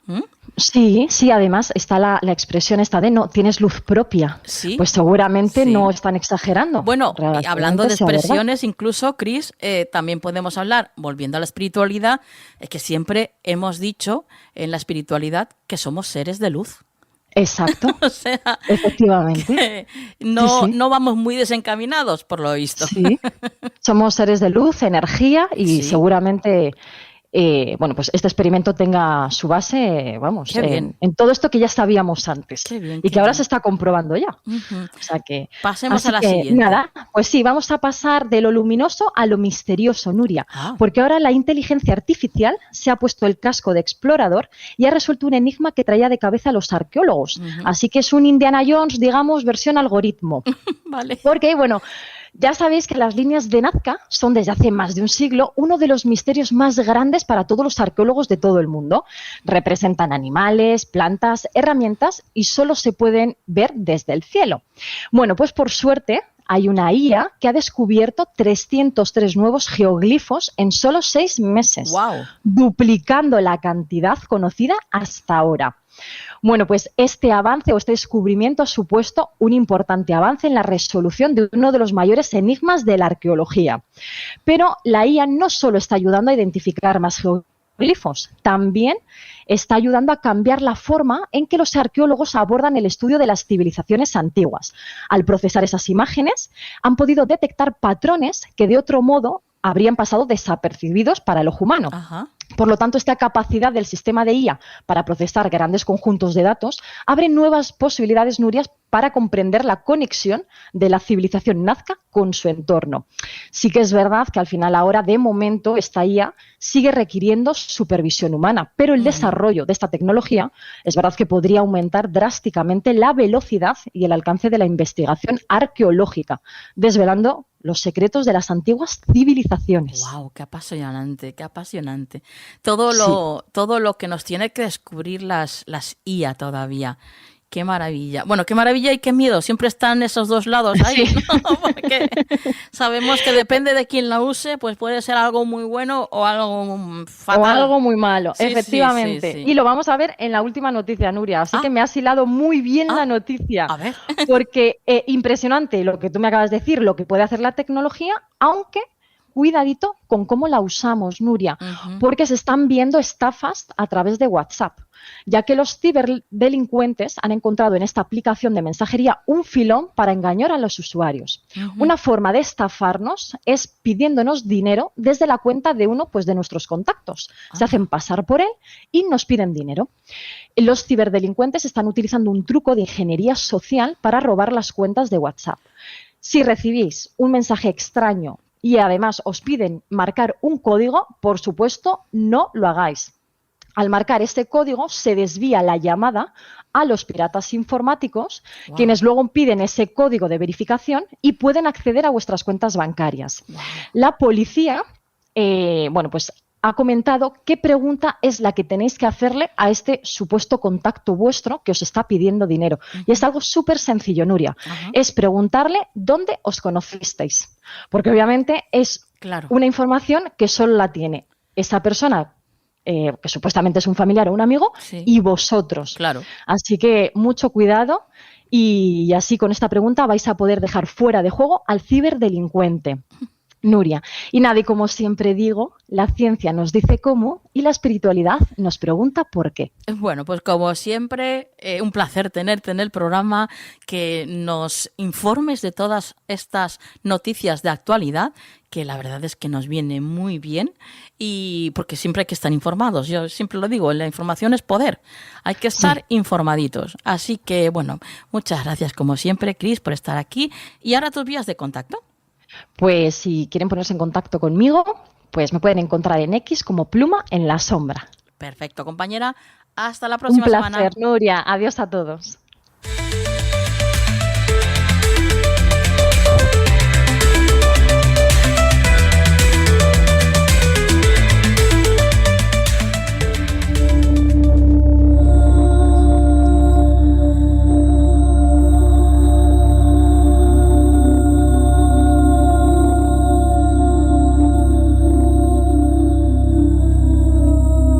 Sí, además está la expresión esta de no tienes luz propia. Sí. Pues seguramente no están exagerando. Bueno, hablando de expresiones, incluso, Cris, también podemos hablar, volviendo a la espiritualidad, es que siempre hemos dicho en la espiritualidad que somos seres de luz. Exacto, o sea, efectivamente. No vamos muy desencaminados, por lo visto. Sí, somos seres de luz, energía y seguramente, pues este experimento tenga su base, en todo esto que ya sabíamos antes y que ahora se está comprobando ya. O sea que pasemos a la siguiente. Nada, pues sí, vamos a pasar de lo luminoso a lo misterioso, Nuria, porque ahora la inteligencia artificial se ha puesto el casco de explorador y ha resuelto un enigma que traía de cabeza a los arqueólogos. Así que es un Indiana Jones, digamos, versión algoritmo. Vale. Porque, ya sabéis que las líneas de Nazca son desde hace más de un siglo uno de los misterios más grandes para todos los arqueólogos de todo el mundo. Representan animales, plantas, herramientas y solo se pueden ver desde el cielo. Bueno, pues por suerte hay una IA que ha descubierto 303 nuevos geoglifos en solo 6 meses, duplicando la cantidad conocida hasta ahora. Bueno, pues este avance o este descubrimiento ha supuesto un importante avance en la resolución de uno de los mayores enigmas de la arqueología. Pero la IA no solo está ayudando a identificar más geoglifos, también está ayudando a cambiar la forma en que los arqueólogos abordan el estudio de las civilizaciones antiguas. Al procesar esas imágenes, han podido detectar patrones que de otro modo habrían pasado desapercibidos para el ojo humano. Por lo tanto, esta capacidad del sistema de IA para procesar grandes conjuntos de datos abre nuevas posibilidades, Nuria, para comprender la conexión de la civilización nazca con su entorno. Sí que es verdad que al final ahora, de momento, esta IA sigue requiriendo supervisión humana, pero el desarrollo de esta tecnología es verdad que podría aumentar drásticamente la velocidad y el alcance de la investigación arqueológica, desvelando los secretos de las antiguas civilizaciones. ¡Wow! ¡Qué apasionante! ¡Qué apasionante! Todo lo que nos tiene que descubrir las IA todavía. ¡Qué maravilla! Bueno, qué maravilla y qué miedo. Siempre están esos dos lados ahí, ¿no? Porque sabemos que depende de quién la use, pues puede ser algo muy bueno o algo fatal. O algo muy malo, efectivamente. Sí. Y lo vamos a ver en la última noticia, Nuria. Así que me has hilado muy bien la noticia. A ver. Porque impresionante lo que tú me acabas de decir, lo que puede hacer la tecnología, aunque cuidadito con cómo la usamos, Nuria, porque se están viendo estafas a través de WhatsApp, ya que los ciberdelincuentes han encontrado en esta aplicación de mensajería un filón para engañar a los usuarios. Una forma de estafarnos es pidiéndonos dinero desde la cuenta de uno de nuestros contactos. Se hacen pasar por él y nos piden dinero. Los ciberdelincuentes están utilizando un truco de ingeniería social para robar las cuentas de WhatsApp. Si recibís un mensaje extraño y además os piden marcar un código, por supuesto, no lo hagáis. Al marcar este código se desvía la llamada a los piratas informáticos, quienes luego piden ese código de verificación y pueden acceder a vuestras cuentas bancarias. La policía, ha comentado qué pregunta es la que tenéis que hacerle a este supuesto contacto vuestro que os está pidiendo dinero. Y es algo súper sencillo, Nuria. Es preguntarle dónde os conocisteis. Porque obviamente es una información que solo la tiene esa persona, que supuestamente es un familiar o un amigo, y vosotros. Así que mucho cuidado. Y así con esta pregunta vais a poder dejar fuera de juego al ciberdelincuente. Nuria. Y nada, y como siempre digo, la ciencia nos dice cómo y la espiritualidad nos pregunta por qué. Bueno, pues como siempre, un placer tenerte en el programa, que nos informes de todas estas noticias de actualidad, que la verdad es que nos viene muy bien, y porque siempre hay que estar informados. Yo siempre lo digo, la información es poder, hay que estar informaditos. Así que, bueno, muchas gracias como siempre, Cris, por estar aquí. Y ahora tus vías de contacto. Pues si quieren ponerse en contacto conmigo, pues me pueden encontrar en X como Pluma en la Sombra. Perfecto, compañera. Hasta la próxima semana. Un placer, semana. Nuria. Adiós a todos.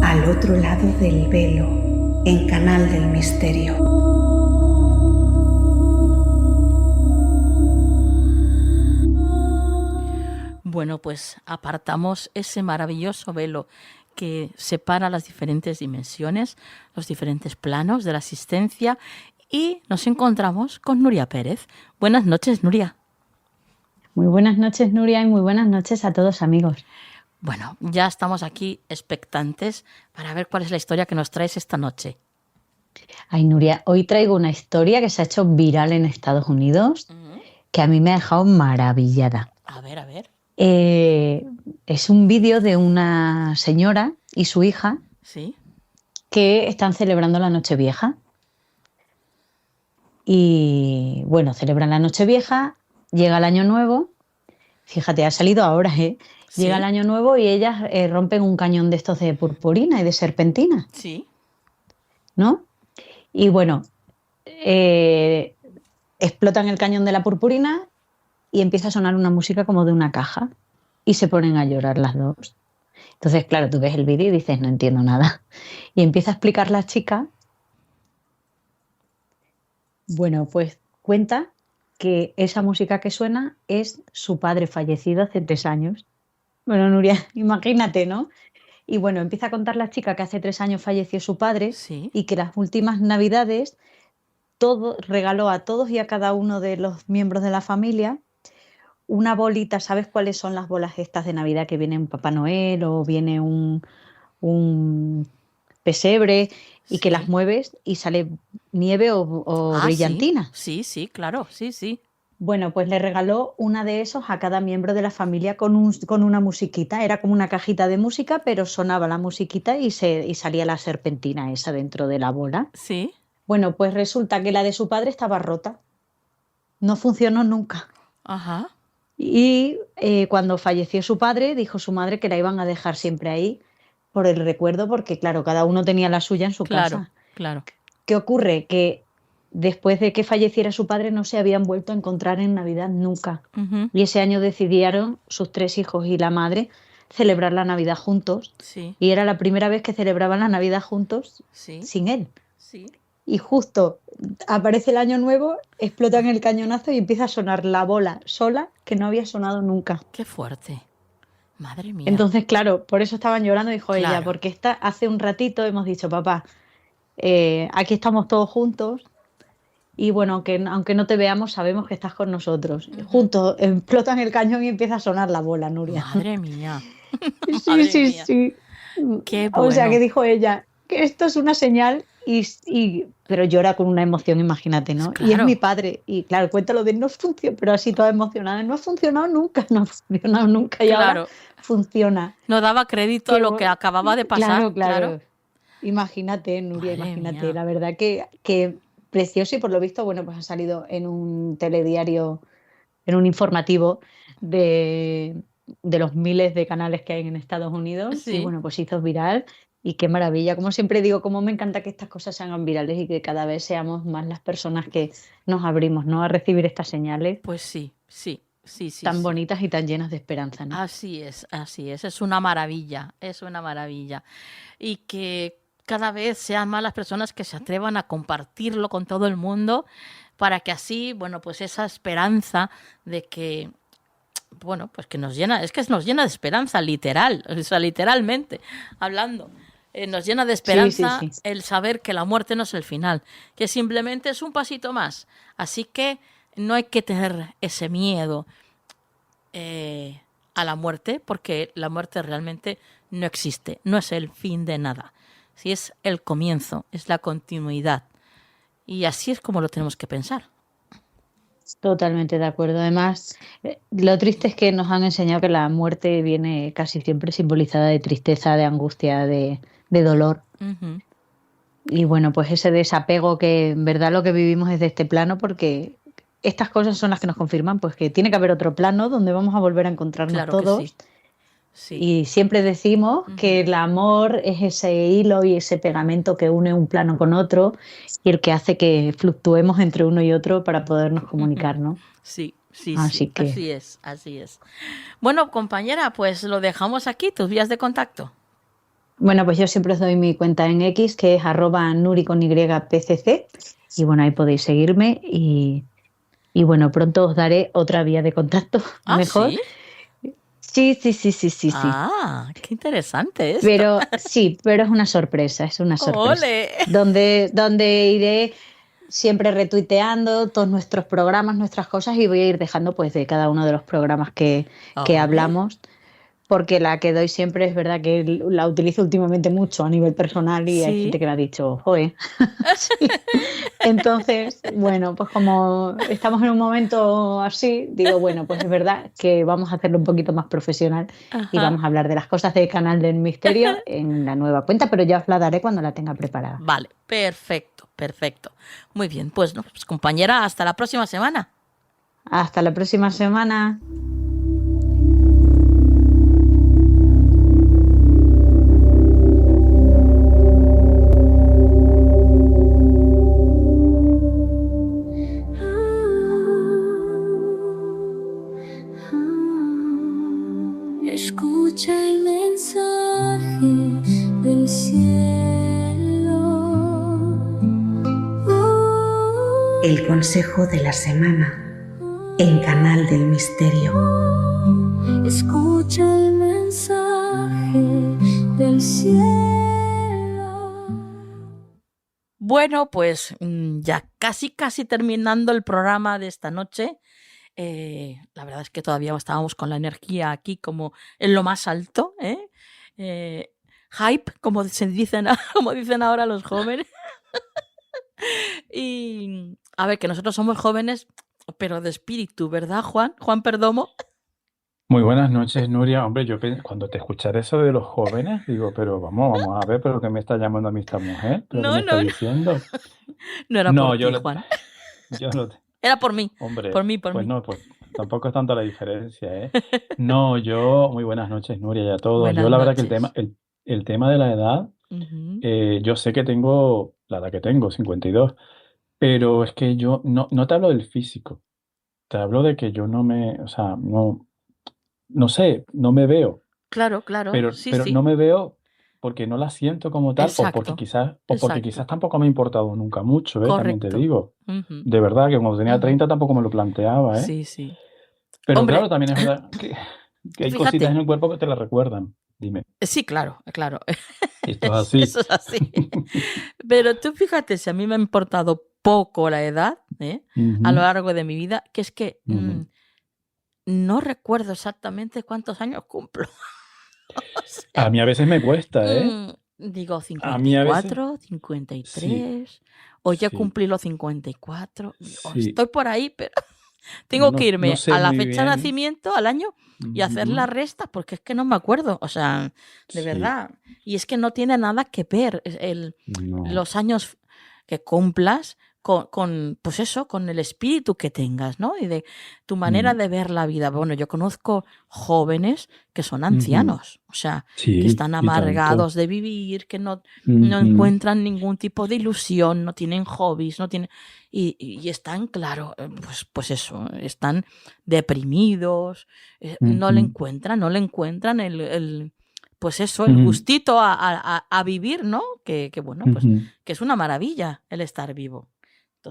Al otro lado del velo, en Canal del Misterio. Bueno, pues apartamos ese maravilloso velo que separa las diferentes dimensiones, los diferentes planos de la existencia, y nos encontramos con Nuria Pérez. Buenas noches, Nuria. Muy buenas noches, Nuria, y muy buenas noches a todos, amigos. Bueno, ya estamos aquí expectantes para ver cuál es la historia que nos traes esta noche. Ay, Nuria, hoy traigo una historia que se ha hecho viral en Estados Unidos, que a mí me ha dejado maravillada. A ver, a ver. Es un vídeo de una señora y su hija, ¿sí?, que están celebrando la Nochevieja. Y bueno, celebran la Nochevieja, llega el Año Nuevo. Fíjate, ha salido ahora, ¿eh? ¿Sí? Llega el Año Nuevo y ellas rompen un cañón de estos de purpurina y de serpentina. Sí. ¿No? Y bueno, explotan el cañón de la purpurina y empieza a sonar una música como de una caja y se ponen a llorar las dos. Entonces, claro, tú ves el vídeo y dices, no entiendo nada. Y empieza a explicar la chica. Bueno, pues cuenta que esa música que suena es su padre fallecido hace 3 años. Bueno, Nuria, imagínate, ¿no? Y bueno, empieza a contar la chica que hace 3 años falleció su padre, sí, y que las últimas Navidades regaló a todos y a cada uno de los miembros de la familia una bolita. ¿Sabes cuáles son las bolas estas de Navidad? Que viene un Papá Noel o viene un pesebre y que las mueves y sale nieve o brillantina. Sí, sí, claro, sí, sí. Bueno, pues le regaló una de esos a cada miembro de la familia con una musiquita. Era como una cajita de música, pero sonaba la musiquita y salía la serpentina esa dentro de la bola. Sí. Bueno, pues resulta que la de su padre estaba rota. No funcionó nunca. Ajá. Y cuando falleció su padre, dijo su madre que la iban a dejar siempre ahí por el recuerdo, porque claro, cada uno tenía la suya en su casa. Claro. ¿Qué ocurre? Que después de que falleciera su padre no se habían vuelto a encontrar en Navidad nunca. Y ese año decidieron sus 3 hijos y la madre celebrar la Navidad juntos. Sí. Y era la primera vez que celebraban la Navidad juntos sin él. Sí. Y justo aparece el Año Nuevo, explotan el cañonazo y empieza a sonar la bola sola, que no había sonado nunca. Qué fuerte. Madre mía. Entonces, claro, por eso estaban llorando, dijo Claro. ella, porque hace un ratito hemos dicho, papá, aquí estamos todos juntos. Y bueno, aunque no te veamos, sabemos que estás con nosotros. Juntos explotan el cañón y empieza a sonar la bola, Nuria. Madre mía. Sí, Madre sí, mía. sí. Qué bueno. O sea, que dijo ella que esto es una señal, pero llora con una emoción, imagínate, ¿no? Claro. Y es mi padre. Y claro, cuéntalo de no funciona, pero así toda emocionada. No ha funcionado nunca, no ha funcionado nunca. Y Claro. ahora funciona. No daba crédito a lo que acababa de pasar. Claro. Imagínate, Nuria, Madre imagínate. mía. La verdad que precioso, y por lo visto, bueno, pues ha salido en un telediario, en un informativo de los miles de canales que hay en Estados Unidos. Sí. Y bueno, pues hizo viral. Y qué maravilla. Como siempre digo, como me encanta que estas cosas se hagan virales y que cada vez seamos más las personas que nos abrimos, ¿no?, a recibir estas señales Pues sí. tan bonitas y tan llenas de esperanza, ¿no? Así es. Es una maravilla, Y que cada vez sean más las personas que se atrevan a compartirlo con todo el mundo, para que así, bueno, pues esa esperanza de que bueno, pues que nos llena de esperanza, literal, o sea, literalmente hablando. Nos llena de esperanza el saber que la muerte no es el final, que simplemente es un pasito más. Así que no hay que tener ese miedo a la muerte, porque la muerte realmente no existe, no es el fin de nada. Sí, es el comienzo, es la continuidad. Y así es como lo tenemos que pensar. Totalmente de acuerdo. Además, lo triste es que nos han enseñado que la muerte viene casi siempre simbolizada de tristeza, de angustia, de dolor. Uh-huh. Y bueno, pues ese desapego que en verdad lo que vivimos es de este plano, porque estas cosas son las que nos confirman pues que tiene que haber otro plano donde vamos a volver a encontrarnos Claro todos. que sí. Sí. Y siempre decimos que el amor es ese hilo y ese pegamento que une un plano con otro y el que hace que fluctuemos entre uno y otro para podernos comunicar, ¿no? Sí, Así que... así es. Bueno, compañera, pues lo dejamos aquí, tus vías de contacto. Bueno, pues yo siempre os doy mi cuenta en X, que es @nuri_pcc, y bueno, ahí podéis seguirme y bueno, pronto os daré otra vía de contacto mejor. ¿Sí? Sí. Ah, qué interesante esto. Pero es una sorpresa, ¡Ole! Donde iré siempre retuiteando todos nuestros programas, nuestras cosas, y voy a ir dejando pues de cada uno de los programas que hablamos, porque la que doy siempre es verdad que la utilizo últimamente mucho a nivel personal y hay gente que me ha dicho, joder. Sí. Entonces, bueno, pues como estamos en un momento así, digo, bueno, pues es verdad que vamos a hacerlo un poquito más profesional. Ajá. Y vamos a hablar de las cosas del Canal del Misterio en la nueva cuenta, pero ya os la daré cuando la tenga preparada. Vale, perfecto. Muy bien, pues compañera, hasta la próxima semana. Hasta la próxima semana. Escucha el mensaje del cielo. El consejo de la semana en Canal del Misterio. Escucha el mensaje del cielo. Bueno, pues ya casi terminando el programa de esta noche. La verdad es que todavía estábamos con la energía aquí como en lo más alto, hype, como dicen ahora los jóvenes. Y a ver, que nosotros somos jóvenes, pero de espíritu, ¿verdad, Juan? Juan Perdomo. Muy buenas noches, Nuria. Hombre, yo cuando te escucharé eso de los jóvenes, digo, pero vamos a ver, pero ¿qué me está llamando a mí esta mujer? ¿Pero qué me está diciendo? No era por ti, Juan. Era por mí. Hombre, por mí. Pues no, pues tampoco es tanta la diferencia, ¿eh? No, muy buenas noches, Nuria, y a todos. Buenas yo la noches. verdad que el tema de la edad, yo sé que tengo la edad que tengo, 52, pero es que yo no te hablo del físico, te hablo de que yo no sé, no me veo. Claro. Pero no me veo porque no la siento como tal, Exacto, o porque quizás tampoco me ha importado nunca mucho, también te Correcto. digo. Uh-huh. De verdad que cuando tenía 30 tampoco me lo planteaba, ¿eh? Sí. Pero Hombre, claro, también es verdad que hay cositas en el cuerpo que te las recuerdan. Dime. Sí, claro. Esto es así. Eso es así. Pero tú fíjate, si a mí me ha importado poco la edad, a lo largo de mi vida, que es que no recuerdo exactamente cuántos años cumplo. O sea, a mí a veces me cuesta, ¿eh? Digo 54, A mí a veces... 53, o ya cumplí los 54. Sí. Estoy por ahí, pero tengo que irme sé a la muy fecha de bien. nacimiento, al año, y hacer la resta, porque es que no me acuerdo. O sea, de Sí. verdad. Y es que no tiene nada que ver No. los años que cumplas con pues eso, con el espíritu que tengas, ¿no? Y de tu manera de ver la vida. Bueno, yo conozco jóvenes que son ancianos, o sea, Sí, que están y amargados tanto. de vivir, que no Ujú. encuentran ningún tipo de ilusión, no tienen hobbies, no tienen... Y están, claro, pues eso, están deprimidos, no le encuentran el pues eso, el gustito a vivir, ¿no? Que bueno, pues Ujú. que es una maravilla el estar vivo.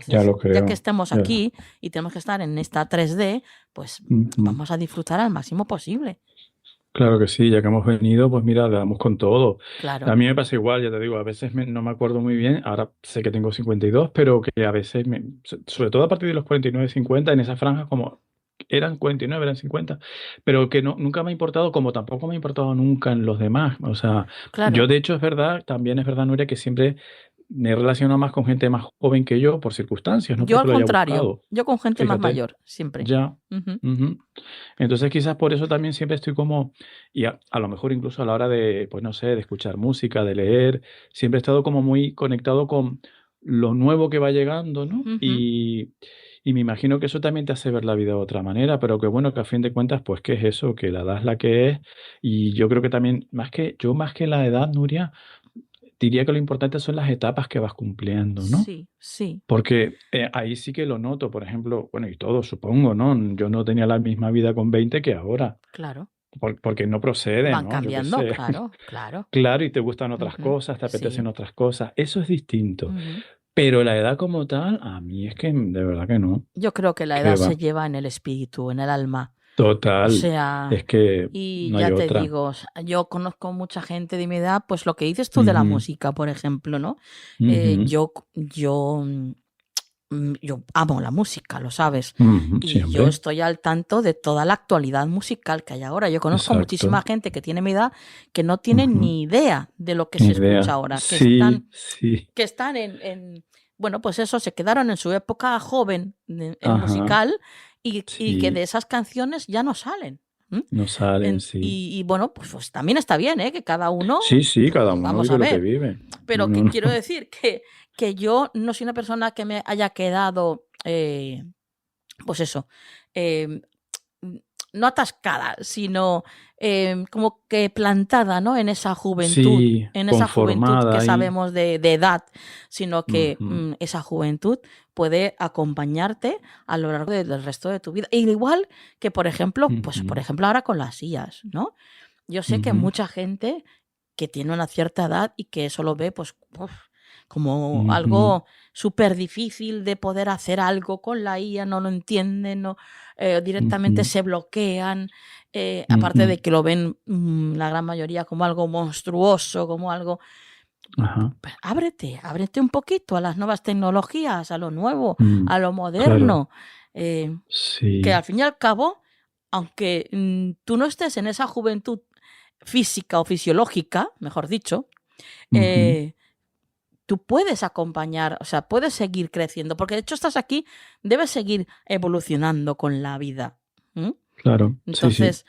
Ya Entonces, lo ya que creo. estemos Ya. aquí y tenemos que estar en esta 3D, pues Ujú. vamos a disfrutar al máximo posible. Claro que sí, ya que hemos venido, pues mira, le damos con todo. Claro. A mí me pasa igual, ya te digo, a veces no me acuerdo muy bien, ahora sé que tengo 52, pero que a veces, sobre todo a partir de los 49, 50, en esa franja como eran 49, eran 50, pero que nunca me ha importado, como tampoco me ha importado nunca en los demás. O sea, Claro. yo de hecho es verdad, también es verdad, Nuria, que siempre me he relacionado más con gente más joven que yo por circunstancias, no Yo al porque lo haya contrario, buscado. yo con gente más Fíjate, mayor, siempre. ya. Ujú. Ujú. Entonces quizás por eso también siempre estoy como, y a lo mejor incluso a la hora de, pues no sé, de escuchar música, de leer, siempre he estado como muy conectado con lo nuevo que va llegando, ¿no? Ujú. Y me imagino que eso también te hace ver la vida de otra manera, pero que bueno, que a fin de cuentas, pues qué es eso, que la edad es la que es, y yo creo que también, más que la edad, Nuria, diría que lo importante son las etapas que vas cumpliendo, ¿no? Sí, sí, Porque ahí sí que lo noto, por ejemplo, bueno, y todo supongo, ¿no? Yo no tenía la misma vida con 20 que ahora, claro. porque no procede, Van ¿no? Yo qué cambiando, sé. claro, claro. Claro, y te gustan otras Ujú. cosas, te apetecen Sí. otras cosas, eso es distinto. Ujú. Pero la edad como tal, a mí es que de verdad que no. Yo creo que la ¿Qué edad va? se lleva en el espíritu, en el alma. O Total, sea, es que y no hay ya te otra. digo, yo conozco mucha gente de mi edad, pues lo que dices tú de la Ujú, música, por ejemplo, ¿no? ujú, Yo amo la música, lo sabes. ujú, Y yo siempre, estoy al tanto de toda la actualidad musical que hay ahora. Yo conozco muchísima exacto. gente que tiene mi edad que no tiene Ujú, ni idea de lo que ni se escucha idea. ahora, Sí, sí. que están bueno, pues eso, se quedaron en su época joven en Ajá, musical y que de sí. esas canciones ya no salen. ¿M? No salen, sí. Y bueno, pues también está bien, ¿eh? Que cada uno, Sí, sí, cada uno vamos vive a lo que ver, vive. pero No, que no, no. quiero decir que yo no soy una persona que me haya quedado, pues eso, eh, no atascada, sino como que plantada, ¿no? En esa juventud, Sí, que conformada ahí. sabemos de edad, sino que Ujú, esa juventud puede acompañarte a lo largo del resto de tu vida. E igual que, por ejemplo, pues por ujú, ejemplo ahora con las sillas, ¿no? Yo sé que ujú, mucha gente que tiene una cierta edad y que eso lo ve, pues, como ujú, algo súper difícil de poder hacer algo con la IA, no lo entienden, directamente ujú, se bloquean, aparte ujú. de que lo ven la gran mayoría como algo monstruoso, como algo... Ajá. Pues ábrete un poquito a las nuevas tecnologías, a lo nuevo, Mm, a lo claro, moderno, que al sí. fin y al cabo, aunque tú no estés en esa juventud física o fisiológica, mejor dicho, Ujú, eh, tú puedes acompañar, o sea, puedes seguir creciendo, porque de hecho estás aquí, debes seguir evolucionando con la vida. ¿M? claro, sí, sí. Entonces,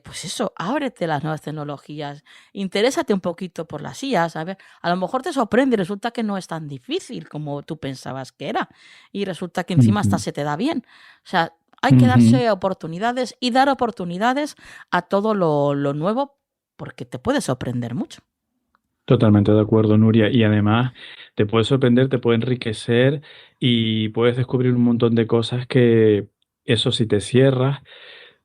pues eso, ábrete a las nuevas tecnologías, interésate un poquito por las IAs, a ver, a lo mejor te sorprende y resulta que no es tan difícil como tú pensabas que era, y resulta que encima hasta Ujú, se te da bien. O sea, hay que ujú. darse oportunidades y dar oportunidades a todo lo nuevo, porque te puede sorprender mucho. Totalmente de acuerdo, Nuria. Y además te puede sorprender, te puede enriquecer y puedes descubrir un montón de cosas que eso si te cierras,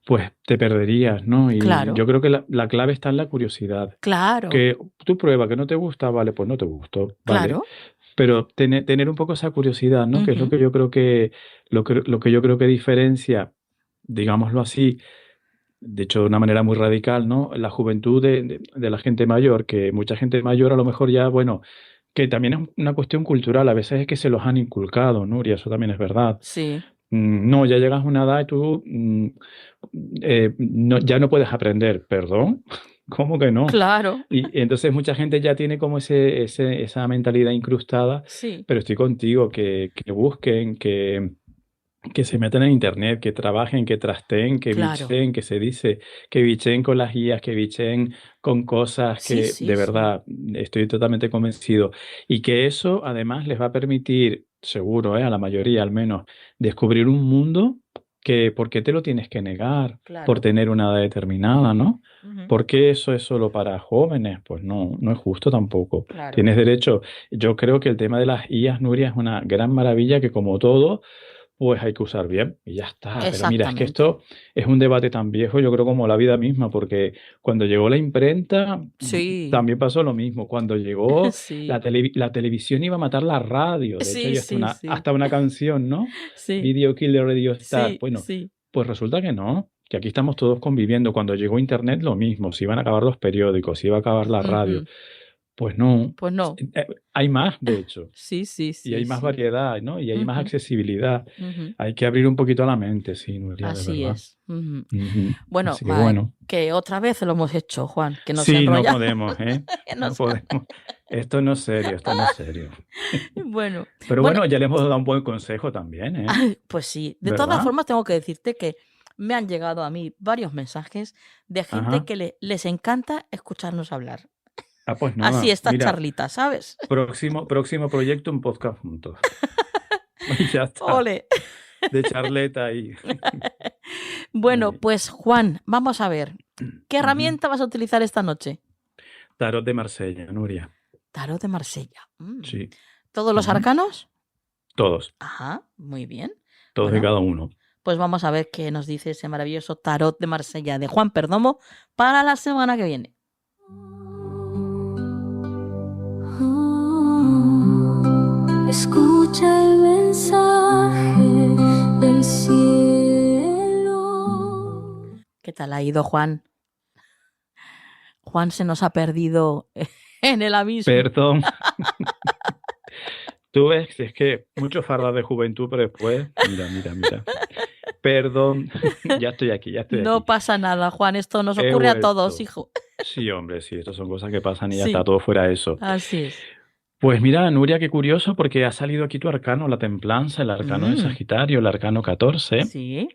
pues te perderías, ¿no? Y Claro, yo creo que la clave está en la curiosidad. claro, Que tú prueba, que no te gusta, vale, pues no te gustó, vale. claro. Pero tener un poco esa curiosidad, ¿no? Que es lo Ujú, que yo creo lo que yo creo que diferencia, digámoslo así, de hecho de una manera muy radical, ¿no? La juventud de la gente mayor, que mucha gente mayor a lo mejor ya, bueno, que también es una cuestión cultural, a veces es que se los han inculcado, ¿no? Y eso también es verdad. sí, No, ya llegas a una edad y tú ya no puedes aprender, perdón, ¿cómo que no? claro, Y entonces mucha gente ya tiene como esa mentalidad incrustada, sí, pero estoy contigo, que busquen, que se metan en internet, que trabajen, que trasteen, que claro. bicheen, que se dice, que bicheen con las guías, que bicheen con cosas Sí, que sí, de sí. verdad estoy totalmente convencido. Y que eso además les va a permitir, seguro, a la mayoría al menos, descubrir un mundo que, ¿por qué te lo tienes que negar? Por Claro. tener una edad determinada, ¿no? Ujú, ¿Por qué eso es solo para jóvenes? Pues no, no es justo tampoco. claro. Tienes derecho. Yo creo que el tema de las IAs, Nuria, es una gran maravilla que como todo pues hay que usar bien y ya está. Pero mira, es que Exactamente. esto es un debate tan viejo, yo creo, como la vida misma, porque cuando llegó la imprenta Sí, también pasó lo mismo. Cuando llegó sí, la televisión iba a matar la radio. De hecho, sí, hay sí, sí, hasta una canción, ¿no? sí, Video Killer Radio Star. sí, Bueno, sí. pues resulta que no, que aquí estamos todos conviviendo. Cuando llegó Internet, lo mismo. Se iban a acabar los periódicos, se iba a acabar la radio. Ujú. Pues no, Pues no. hay más, de hecho. Sí, sí, Y hay sí, más sí. variedad, ¿no? Y hay más Ujú, accesibilidad. ujú. Hay que abrir un poquito la mente, sí, Nuria, de Así verdad. es. Ujú. Ujú. Bueno, Así que bueno. que otra vez lo hemos hecho, Juan, que nos Sí, no enrolla. podemos, ¿eh? Que No nos- podemos. Esto no es serio, esto no es serio. Bueno, Pero bueno, bueno, ya le hemos dado un buen consejo también, ¿eh? pues sí. De todas ¿Verdad? formas, tengo que decirte que me han llegado a mí varios mensajes de gente Ajá. que les encanta escucharnos hablar. Ah, pues Así no. esta Mira, charlita, ¿sabes? próximo proyecto, un podcast juntos. Ya está. Ole. De charleta ahí. Bueno, Ahí. pues Juan, vamos a ver. ¿Qué Ujú. herramienta vas a utilizar esta noche? Tarot de Marsella, Nuria. Tarot de Marsella. Sí. ¿Todos los Ujú. arcanos? Todos. Ajá, muy bien. Todos y Bueno, cada uno. pues vamos a ver qué nos dice ese maravilloso Tarot de Marsella de Juan Perdomo para la semana que viene. Escucha el mensaje del cielo. ¿Qué tal ha ido, Juan? Juan se nos ha perdido en el abismo. Perdón. Tú ves, es que mucho farda de juventud, pero después, mira. Perdón, ya estoy aquí. No pasa nada, Juan. Esto nos He ocurre a todos, vuelto. hijo. Sí, hombre, sí, estas son cosas que pasan y ya Sí. está todo fuera de eso. Así es. Pues mira, Nuria, qué curioso, porque ha salido aquí tu arcano, la templanza, el arcano de Sagitario, el arcano 14. Sí.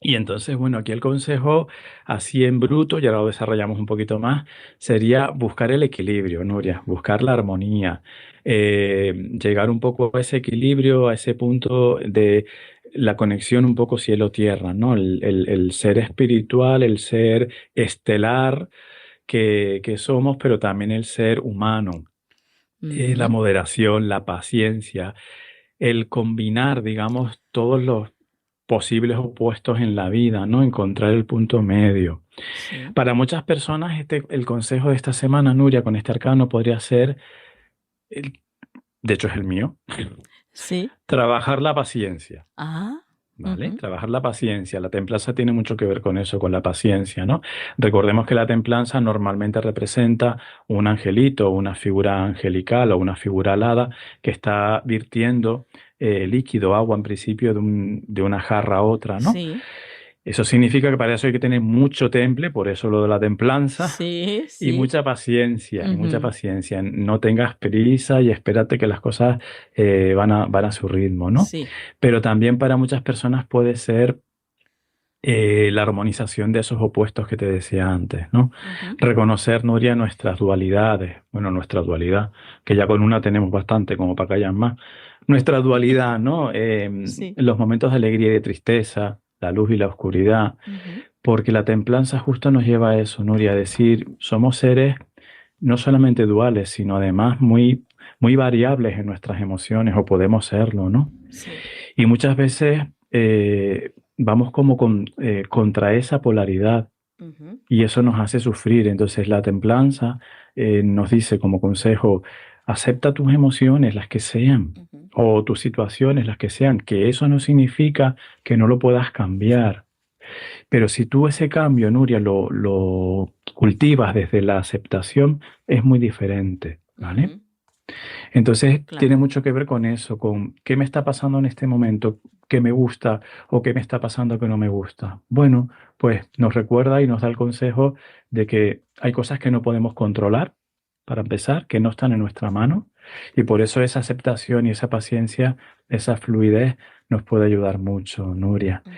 Y entonces, bueno, aquí el consejo, así en bruto, ya lo desarrollamos un poquito más, sería buscar el equilibrio, Nuria, buscar la armonía, llegar un poco a ese equilibrio, a ese punto de la conexión un poco cielo-tierra, ¿no? El ser espiritual, el ser estelar que somos, pero también el ser humano. La moderación, la paciencia, el combinar, digamos, todos los posibles opuestos en la vida, ¿no? Encontrar el punto medio. Sí. Para muchas personas, el consejo de esta semana, Nuria, con este arcano podría ser, de hecho es el mío, Sí. trabajar la paciencia. Ah. ¿Vale? Ujú. Trabajar la paciencia. La templanza tiene mucho que ver con eso, con la paciencia, ¿no? Recordemos que la templanza normalmente representa un angelito, una figura angelical o una figura alada que está virtiendo líquido, agua en principio de una jarra a otra, ¿no? Sí. Eso significa que para eso hay que tener mucho temple, por eso lo de la templanza, Sí, y sí. mucha paciencia, y mucha Ujú. paciencia. No tengas prisa y espérate que las cosas van a su ritmo, ¿no? Sí. Pero también para muchas personas puede ser la armonización de esos opuestos que te decía antes, ¿no? Ujú. Reconocer, Nuria, nuestras dualidades, bueno, nuestra dualidad, que ya con una tenemos bastante como para que hayan más. Nuestra dualidad, ¿no? Sí. Los momentos de alegría y de tristeza, la luz y la oscuridad, Ujú. porque la templanza justo nos lleva a eso, Nuria, a decir, somos seres no solamente duales, sino además muy, muy variables en nuestras emociones, o podemos serlo, ¿no? Sí. Y muchas veces vamos como contra esa polaridad Ujú. y eso nos hace sufrir. Entonces la templanza nos dice como consejo, acepta tus emociones, las que sean, Ujú. o tus situaciones, las que sean, que eso no significa que no lo puedas cambiar. Pero si tú ese cambio, Nuria, lo cultivas desde la aceptación, es muy diferente, ¿vale? Ujú. Entonces Claro. tiene mucho que ver con eso, con qué me está pasando en este momento, qué me gusta o qué me está pasando que no me gusta. Bueno, pues nos recuerda y nos da el consejo de que hay cosas que no podemos controlar, para empezar, que no están en nuestra mano, y por eso esa aceptación y esa paciencia, esa fluidez nos puede ayudar mucho, Nuria. Ujú.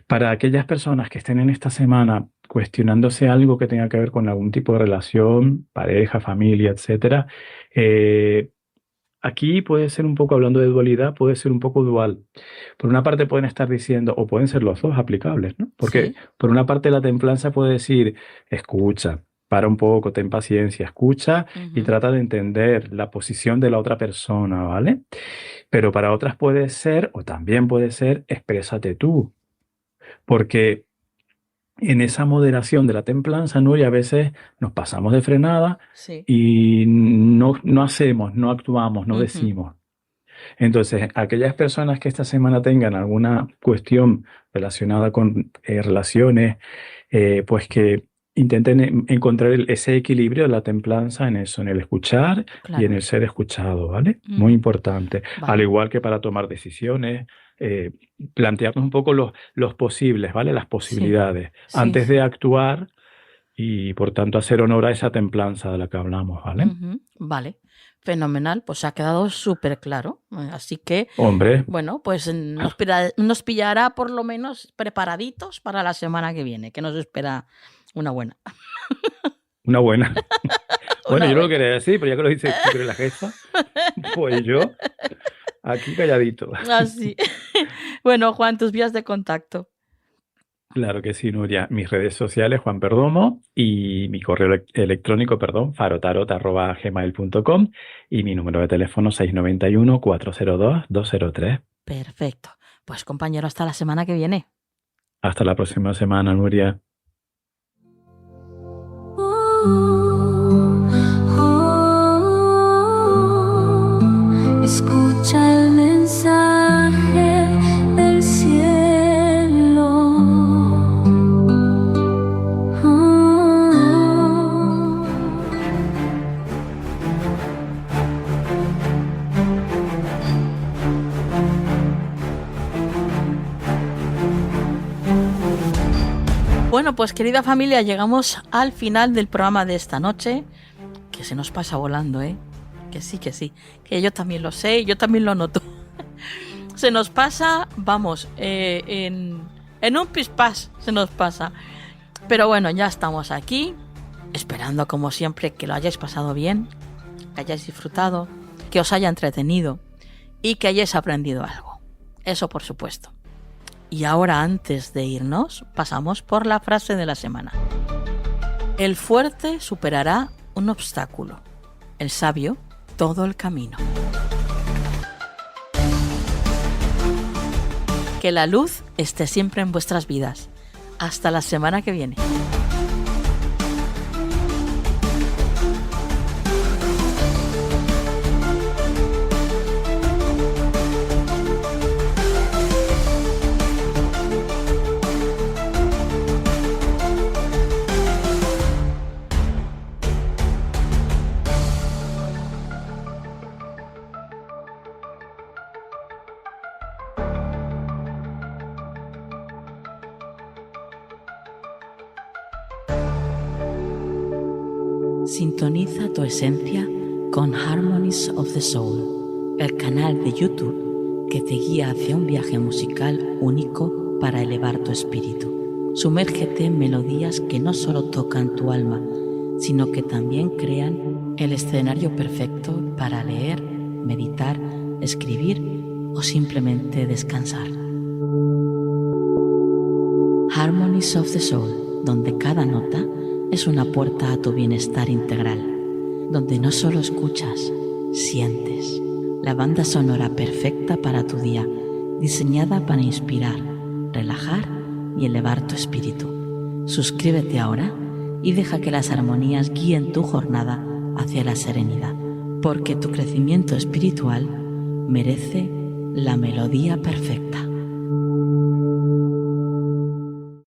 Para aquellas personas que estén en esta semana cuestionándose algo que tenga que ver con algún tipo de relación, pareja, familia, etcétera, aquí puede ser un poco, hablando de dualidad, puede ser un poco dual. Por una parte pueden estar diciendo, o pueden ser los dos aplicables, ¿no? Porque Sí. por una parte la templanza puede decir, escucha, para un poco, ten paciencia, escucha y Ujú. trata de entender la posición de la otra persona, ¿vale? Pero para otras puede ser, o también puede ser, exprésate tú. Porque en esa moderación de la templanza, Nuria, a veces nos pasamos de frenada Sí. y no hacemos, no actuamos, no decimos. Entonces, aquellas personas que esta semana tengan alguna cuestión relacionada con relaciones, pues que intenten encontrar ese equilibrio de la templanza en eso, en el escuchar y en el ser escuchado, ¿vale? Muy importante. Vale. Al igual que para tomar decisiones, plantearnos un poco los posibles, ¿vale? Las posibilidades Sí, antes de actuar y, por tanto, hacer honor a esa templanza de la que hablamos, ¿vale? Vale. Fenomenal, pues ha quedado súper claro. Así que, Hombre, bueno, pues nos pillará por lo menos preparaditos para la semana que viene, que nos espera una buena. una buena. Bueno, Una yo no lo buena. quería decir, pero ya que lo dices tú, que eres la jefa, pues yo aquí calladito. Así. Bueno, Juan, tus vías de contacto. Claro que sí, Nuria. Mis redes sociales, Juan Perdomo, y mi correo electrónico, farotarot@gmail.com, y mi número de teléfono 691-402-203. Perfecto. Pues compañero, hasta la semana que viene. Hasta la próxima semana, Nuria. Escucha el mensaje del cielo. Bueno, pues querida familia, llegamos al final del programa de esta noche, que se nos pasa volando, ¿eh? Que sí, que yo también lo sé, yo también lo noto. Se nos pasa, vamos, en un pispás se nos pasa. Pero bueno, ya estamos aquí, esperando como siempre que lo hayáis pasado bien, que hayáis disfrutado, que os haya entretenido y que hayáis aprendido algo. Eso por supuesto. Y ahora, antes de irnos, pasamos por la frase de la semana. El fuerte superará un obstáculo. El sabio, todo el camino. Que la luz esté siempre en vuestras vidas. Hasta la semana que viene. Sintoniza tu esencia con Harmonies of the Soul, el canal de YouTube que te guía hacia un viaje musical único para elevar tu espíritu. Sumérgete en melodías que no solo tocan tu alma, sino que también crean el escenario perfecto para leer, meditar, escribir o simplemente descansar. Harmonies of the Soul, donde cada nota es una puerta a tu bienestar integral, donde no solo escuchas, sientes. La banda sonora perfecta para tu día, diseñada para inspirar, relajar y elevar tu espíritu. Suscríbete ahora y deja que las armonías guíen tu jornada hacia la serenidad, porque tu crecimiento espiritual merece la melodía perfecta.